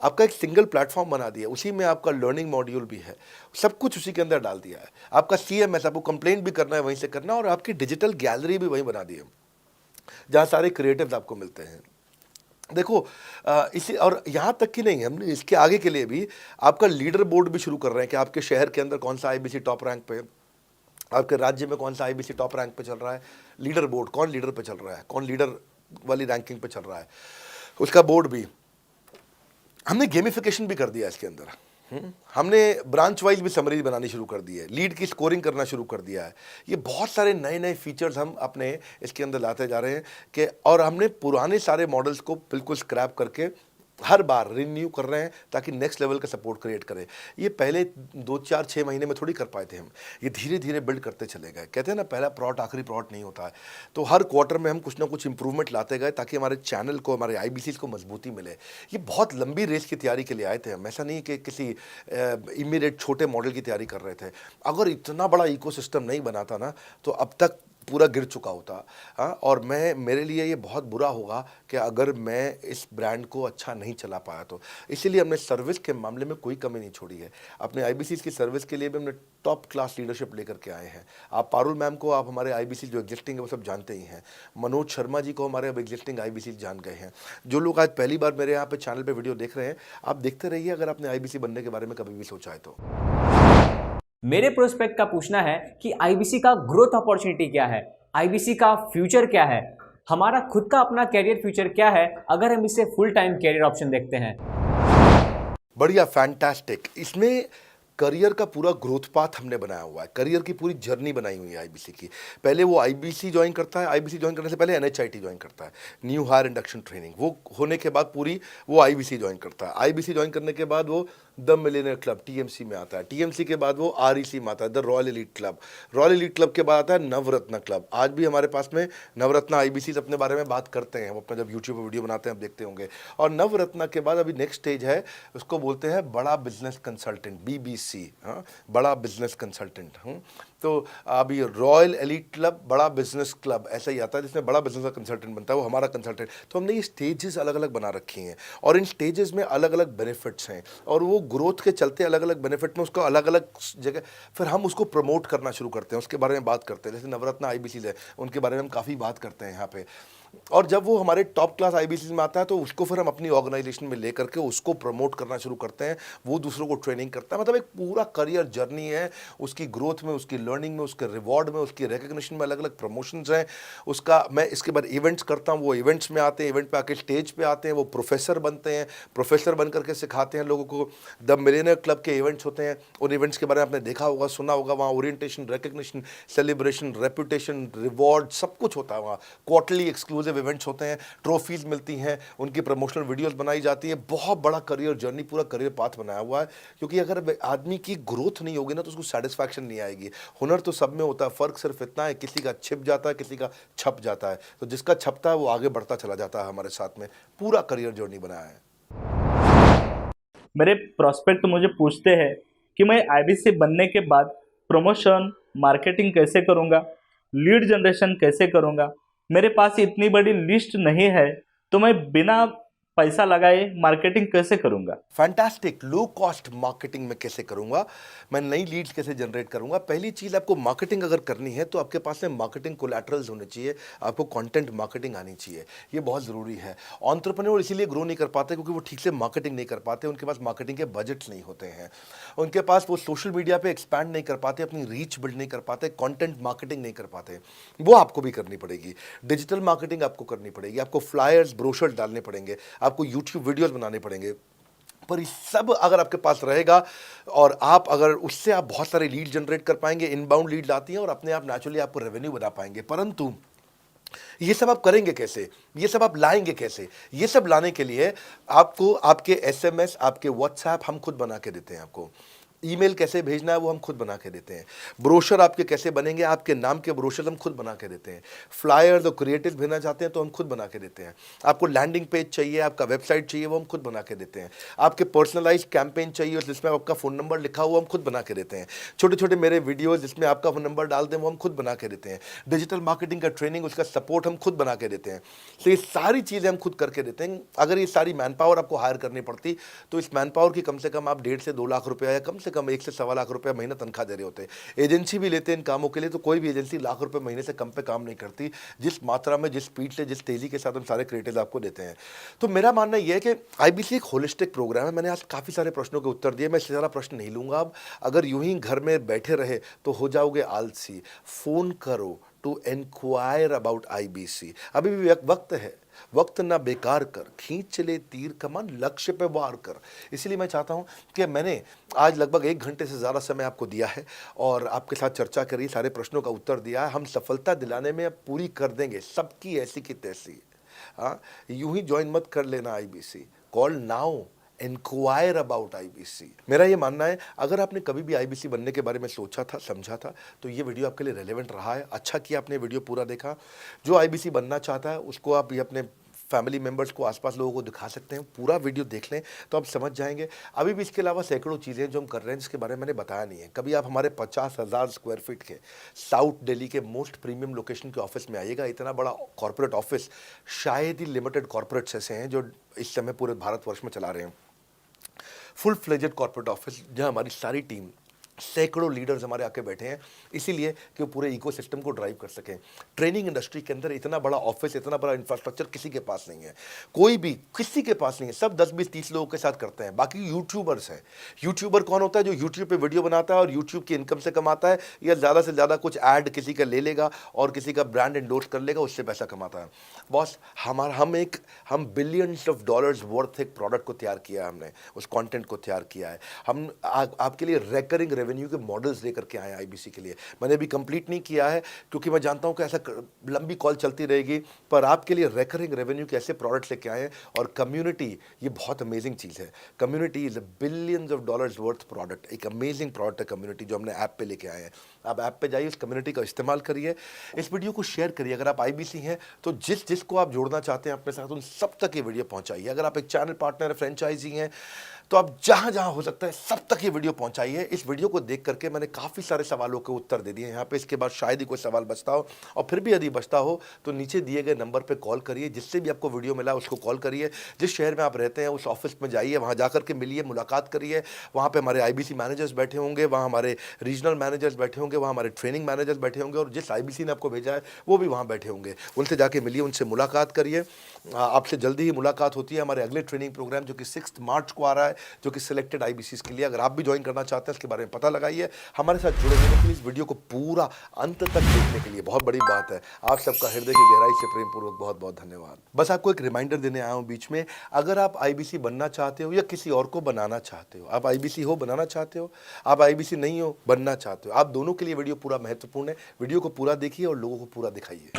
आपका एक सिंगल प्लेटफॉर्म बना दिया, उसी में आपका लर्निंग मॉड्यूल भी है, सब कुछ उसी के अंदर डाल दिया है। आपका CMS, आपको कंप्लेंट भी करना है वहीं से करना, और आपकी डिजिटल गैलरी भी वहीं बना दी है, जहाँ सारे क्रिएटिव्स आपको मिलते हैं। देखो इसी, और यहाँ तक कि नहीं, हमने इसके आगे के लिए भी आपका लीडर बोर्ड भी शुरू कर रहे हैं कि आपके शहर के अंदर कौन सा IBC टॉप रैंक पे, आपके राज्य में कौन सा IBC टॉप रैंक पे चल रहा है, लीडर बोर्ड कौन लीडर पे चल रहा है, कौन लीडर वाली रैंकिंग पे चल रहा है, उसका बोर्ड भी हमने गेमिफिकेशन भी कर दिया इसके अंदर। हमने ब्रांच वाइज भी समरीज बनानी शुरू कर दी है, लीड की स्कोरिंग करना शुरू कर दिया है। ये बहुत सारे नए नए फीचर्स हम अपने इसके अंदर लाते जा रहे हैं कि, और हमने पुराने सारे मॉडल्स को बिल्कुल स्क्रैप करके हर बार रिन्यू कर रहे हैं ताकि नेक्स्ट लेवल का सपोर्ट क्रिएट करें। ये पहले 2-4-6 महीने में थोड़ी कर पाए थे हम, ये धीरे धीरे बिल्ड करते चले गए। कहते हैं ना, पहला प्लॉट आखिरी प्लॉट नहीं होता है। तो हर क्वार्टर में हम कुछ ना कुछ इंप्रूवमेंट लाते गए ताकि हमारे चैनल को, हमारे IBCs को मजबूती मिले। ये बहुत लंबी रेस की तैयारी के लिए आए थे हम, ऐसा नहीं कि किसी इमीडिएट छोटे मॉडल की तैयारी कर रहे थे। अगर इतना बड़ा इकोसिस्टम नहीं बनाता ना तो अब तक पूरा गिर चुका होता। और मेरे लिए ये बहुत बुरा होगा कि अगर मैं इस ब्रांड को अच्छा नहीं चला पाया तो। इसीलिए हमने सर्विस के मामले में कोई कमी नहीं छोड़ी है। अपने IBCs की सर्विस के लिए भी हमने टॉप क्लास लीडरशिप लेकर के आए हैं। आप पारुल मैम को, आप हमारे IBC जो एग्जिस्टिंग है वो सब जानते ही हैं। मनोज शर्मा जी को हमारे अब एग्जिस्टिंग IBC जान गए हैं। जो लोग आज पहली बार मेरे यहाँ पे चैनल पे वीडियो देख रहे हैं, आप देखते रहिए अगर आपने IBC बनने के बारे में कभी भी सोचा है तो। मेरे प्रोस्पेक्ट का पूछना है कि IBC का ग्रोथ अपॉर्चुनिटी क्या है, IBC का फ्यूचर क्या है, हमारा खुद का अपना कैरियर फ्यूचर क्या है अगर हम इसे फुल टाइम कैरियर ऑप्शन देखते हैं। बढ़िया, फैंटास्टिक। इसमें करियर का पूरा ग्रोथ पाथ हमने बनाया हुआ है, करियर की पूरी जर्नी बनाई हुई है IBC की। पहले वो IBC ज्वाइन करता है, IBC ज्वाइन करने से पहले NHIT ज्वाइन करता है, न्यू हायर इंडक्शन ट्रेनिंग। वो होने के बाद पूरी वो IBC ज्वाइन करता है। IBC ज्वाइन करने के बाद वो द मिलेनियर क्लब TMC में आता है। TMC के बाद वो REC में आता है, the royal elite club. Royal elite club के बाद आता है नवरत्न क्लब। आज भी हमारे पास में नवरत्न IBCs अपने बारे में बात करते हैं, वो अपना जब यूट्यूब पर वीडियो बनाते हैं आप देखते होंगे। और नवरत्न के बाद अभी नेक्स्ट स्टेज है, उसको बोलते हैं बड़ा बिजनेस कंसल्टेंट, BBC। हाँ, बड़ा बिजनेस कंसल्टेंट। तो अभी रॉयल एलीट क्लब, बड़ा बिजनेस क्लब, ऐसा ही आता है जिसमें बड़ा बिजनेस का कंसल्टेंट बनता है, वो हमारा कंसल्टेंट। तो हमने ये स्टेजेस अलग अलग बना रखी हैं और इन स्टेजेस में अलग अलग बेनिफिट्स हैं और वो ग्रोथ के चलते अलग अलग बेनिफिट में उसको अलग अलग जगह फिर हम उसको प्रमोट करना शुरू करते हैं, उसके बारे में बात करते हैं। जैसे नवरत्न IBCs है, उनके बारे में हम काफ़ी बात करते हैं यहाँ पे। और जब वो हमारे टॉप क्लास IBCs में आता है तो उसको फिर हम अपनी ऑर्गेनाइजेशन में लेकर के उसको प्रमोट करना शुरू करते हैं, वो दूसरों को ट्रेनिंग करता है। मतलब एक पूरा करियर जर्नी है, उसकी ग्रोथ में, उसकी लर्निंग में, उसके रिवॉर्ड में, उसकी रिकग्निशन में अलग अलग प्रमोशंस हैं उसका। मैं इसके बाद इवेंट्स करता हूँ, वो इवेंट्स में आते हैं, इवेंट पे आके स्टेज पे आते हैं, वो प्रोफेसर बनते हैं, प्रोफेसर बन करके सिखाते हैं लोगों को। द मिलेनियर क्लब के इवेंट्स होते हैं, उन इवेंट्स के बारे में आपने देखा होगा, सुना होगा। वहाँ orientation, recognition, celebration, reputation, reward सब कुछ होता है। वहाँ क्वार्टरली एक्सक्लूसिव इवेंट्स होते हैं, ट्रॉफीज मिलती हैं, उनकी प्रमोशनल वीडियोस बनाई जाती है। बहुत बड़ा करियर जर्नी, पूरा करियर पाथ बनाया हुआ है। क्योंकि अगर आदमी की ग्रोथ नहीं होगी ना तो उसको सेटिस्फैक्शन नहीं आएगी। हुनर तो सब में होता है, फर्क सिर्फ इतना है, किसी का छिप जाता है, किसी का छप जाता है। तो जिसका छपता है वो आगे बढ़ता चला जाता है। हमारे साथ में पूरा करियर जर्नी बनाया है। मेरे प्रोस्पेक्ट मुझे पूछते हैं कि मैं IBC बनने के बाद प्रमोशन, मार्केटिंग कैसे करूंगा, लीड जनरेशन कैसे करूंगा। मेरे पास इतनी बड़ी लिस्ट नहीं है, तो मैं बिना पैसा लगाए मार्केटिंग कैसे करूंगा? फैंटास्टिक। लो कॉस्ट मार्केटिंग में कैसे करूंगा, मैं नई लीड्स कैसे जनरेट करूंगा। पहली चीज, आपको मार्केटिंग अगर करनी है तो आपके पास में मार्केटिंग कोलैटरल्स होने चाहिए, आपको कंटेंट मार्केटिंग आनी चाहिए, ये बहुत ज़रूरी है। एंटरप्रेन्योर इसीलिए ग्रो नहीं कर पाते क्योंकि वो ठीक से मार्केटिंग नहीं कर पाते, उनके पास मार्केटिंग के बजट्स नहीं होते हैं, उनके पास वो सोशल मीडिया पे एक्सपैंड नहीं कर पाते, अपनी रीच बिल्ड नहीं कर पाते, कंटेंट मार्केटिंग नहीं कर पाते। वो आपको भी करनी पड़ेगी। डिजिटल मार्केटिंग आपको करनी पड़ेगी, आपको फ्लायर्स ब्रोशर्स डालने पड़ेंगे, आपको यूट्यूब वीडियोस बनाने पड़ेंगे। पर ये सब अगर आपके पास रहेगा और आप अगर उससे आप बहुत सारे लीड जनरेट कर पाएंगे, इनबाउंड लीड आती हैं और अपने आप नेचुरली आपको रेवेन्यू बना पाएंगे। परंतु ये सब आप करेंगे कैसे, ये सब आप लाएंगे कैसे? ये सब लाने के लिए आपको आपके एसएमएस, आपके व्हाट्सएप हम खुद बना के देते हैं। आपको ईमेल कैसे भेजना है वो हम खुद बना के देते हैं। ब्रोशर आपके कैसे बनेंगे, आपके नाम के ब्रोशर हम खुद बना के देते हैं। फ्लायर्स और क्रिएटिव भेजना चाहते हैं तो हम खुद बना के देते हैं। आपको लैंडिंग पेज चाहिए, आपका वेबसाइट चाहिए, वो हम खुद बना के देते हैं। आपके पर्सनलाइज्ड कैंपेन चाहिए और जिसमें आपका फ़ोन नंबर लिखा हुआ हम खुद बना के देते हैं। छोटे छोटे मेरे वीडियोज़ जिसमें आपका फ़ोन नंबर डाल दें वो हम खुद बना के देते हैं। डिजिटल मार्केटिंग का ट्रेनिंग, उसका सपोर्ट हम खुद बना के देते हैं। तो ये सारी चीज़ें हम खुद करके देते हैं। अगर ये सारी मैन पावर आपको हायर करनी पड़ती तो इस मैन पावर की कम से कम आप 1.5 से 2 लाख रुपया या कम से कम 1 से 1.25 लाख रुपया महीना तनख्वाह दे रहे होते हैं। एजेंसी भी लेते हैं इन कामों के लिए, तो कोई भी एजेंसी लाख रुपए महीने से कम पे काम नहीं करती, जिस मात्रा में, जिस स्पीड से, जिस तेजी के साथ हम सारे क्रिएटिव आपको देते हैं। तो मेरा मानना यह है कि आईबीसी एक होलिस्टिक प्रोग्राम है। मैंने आज काफ़ी सारे प्रश्नों के उत्तर दिए, मैं इससे ज़्यादा प्रश्न नहीं लूँगा अब। अगर यूं ही घर में बैठे रहे तो हो जाओगे आलसी। फ़ोन करो टू इंक्वायर अबाउट आईबीसी। अभी भी वक्त है, वक्त ना बेकार कर, खींच चले तीर कमान, लक्ष्य पे वार कर। इसीलिए मैं चाहता हूं कि मैंने आज लगभग 1 घंटे से ज़्यादा समय आपको दिया है और आपके साथ चर्चा करी, सारे प्रश्नों का उत्तर दिया है। हम सफलता दिलाने में अब पूरी कर देंगे सबकी ऐसी की तैसी। हाँ, यूं ही ज्वाइन मत कर लेना IBC, call now, enquire about IBC. मेरा ये मानना है, अगर आपने कभी भी आईबीसी बनने के बारे में सोचा था, समझा था, तो ये वीडियो आपके लिए रेलेवेंट रहा है। अच्छा किया आपने वीडियो पूरा देखा। जो आईबीसी बनना चाहता है उसको आप ये अपने फैमिली मेम्बर्स को, आसपास लोगों को दिखा सकते हैं। पूरा वीडियो देख लें तो आप समझ जाएंगे। अभी भी इसके अलावा सैकड़ों चीज़ें जो हम कर रहे हैं जिसके बारे में मैंने बताया नहीं है। कभी आप हमारे 50,000 स्क्वायर फीट के साउथ दिल्ली के मोस्ट प्रीमियम लोकेशन के ऑफिस में आइएगा। इतना बड़ा कॉर्पोरेट ऑफिस शायद ही लिमिटेड कॉर्पोरेट्स ऐसे हैं जो इस समय पूरे भारतवर्ष में चला रहे हैं। फुल फ्लेजेड कॉर्पोरेट ऑफिस जहां हमारी सारी टीम, सैकड़ों लीडर्स हमारे आके बैठे हैं, इसीलिए कि वो पूरे इकोसिस्टम को ड्राइव कर सकें। ट्रेनिंग इंडस्ट्री के अंदर इतना बड़ा ऑफिस, इतना बड़ा इंफ्रास्ट्रक्चर किसी के पास नहीं है, कोई भी किसी के पास नहीं है। सब 10, 20, 30 लोगों के साथ करते हैं। बाकी यूट्यूबर्स हैं। यूट्यूबर कौन होता है? जो यूट्यूब पे वीडियो बनाता है और यूट्यूब की इनकम से कमाता है, या ज़्यादा से ज़्यादा कुछ ऐड किसी का ले लेगा और किसी का ब्रांड एंडोर्स कर लेगा, उससे पैसा कमाता है। बॉस, हम बिलियंस ऑफ डॉलर्स वर्थ एक प्रोडक्ट को तैयार किया है, हमने उस कंटेंट को तैयार किया है। हम आपके लिए रेकरिंग रेवेन्यू के मॉडल्स लेकर के आए हैं आईबीसी के लिए। मैंने अभी कंप्लीट नहीं किया है क्योंकि मैं जानता हूं कि ऐसा लंबी कॉल चलती रहेगी, पर आपके लिए रेकरिंग रेवेन्यू के ऐसे प्रोडक्ट्स लेके आए हैं। और कम्युनिटी, ये बहुत अमेजिंग चीज़ है। Community is a billions of dollars worth product. एक अमेजिंग प्रोडक्ट है कम्युनिटी, जो हमने ऐप पे लेके आए हैं। आप ऐप पे जाइए, उस कम्युनिटी का इस्तेमाल करिए, इस वीडियो को शेयर करिए। अगर आप आईबीसी हैं तो जिसको आप जोड़ना चाहते हैं अपने साथ, उन सब तक ये वीडियो पहुंचाइए। अगर आप एक चैनल पार्टनर, फ्रेंचाइजी हैं, तो आप जहां हो सकता है सब तक ये वीडियो पहुंचाइए। इस वीडियो को देख करके मैंने काफ़ी सारे सवालों के उत्तर दे दिए यहाँ पे। इसके बाद शायद ही कोई सवाल बचता हो, और फिर भी यदि बचता हो तो नीचे दिए गए नंबर पे कॉल करिए। जिससे भी आपको वीडियो मिला उसको कॉल करिए। जिस शहर में आप रहते हैं उस ऑफिस में जाइए, वहाँ जाकर के मिलिए, मुलाकात करिए। वहाँ पे हमारे आईबीसी मैनेजर्स बैठे होंगे, वहाँ हमारे रीजनल मैनेजर्स बैठे होंगे, वहाँ हमारे ट्रेनिंग मैनेजर्स बैठे होंगे, और जिस आईबीसी ने आपको भेजा है वो भी वहाँ बैठे होंगे। उनसे जाके मिलिए, उनसे मुलाकात करिए। आपसे जल्दी ही मुलाकात होती है। हमारे अगले ट्रेनिंग प्रोग्राम जो कि 6 मार्च को आ रहा है, जो कि सिलेक्टेड आईबीसी के लिए, अगर आप भी ज्वाइन करना चाहते हैं इसके बारे में पता लगाइए। हमारे साथ जुड़े रहने के लिए, इस वीडियो को पूरा अंत तक देखने के लिए बहुत बड़ी बात है। आप सबका हृदय की गहराई से प्रेम पूर्वक बहुत बहुत धन्यवाद। बस आपको एक रिमाइंडर देने आया हूँ बीच में, अगर आप आईबीसी बनना चाहते हो या किसी और को बनाना चाहते हो, आप आईबीसी हो बनाना चाहते हो, आप आईबीसी नहीं हो बनना चाहते हो, आप दोनों के लिए वीडियो पूरा महत्वपूर्ण है। वीडियो को पूरा देखिए और लोगों को पूरा दिखाइए।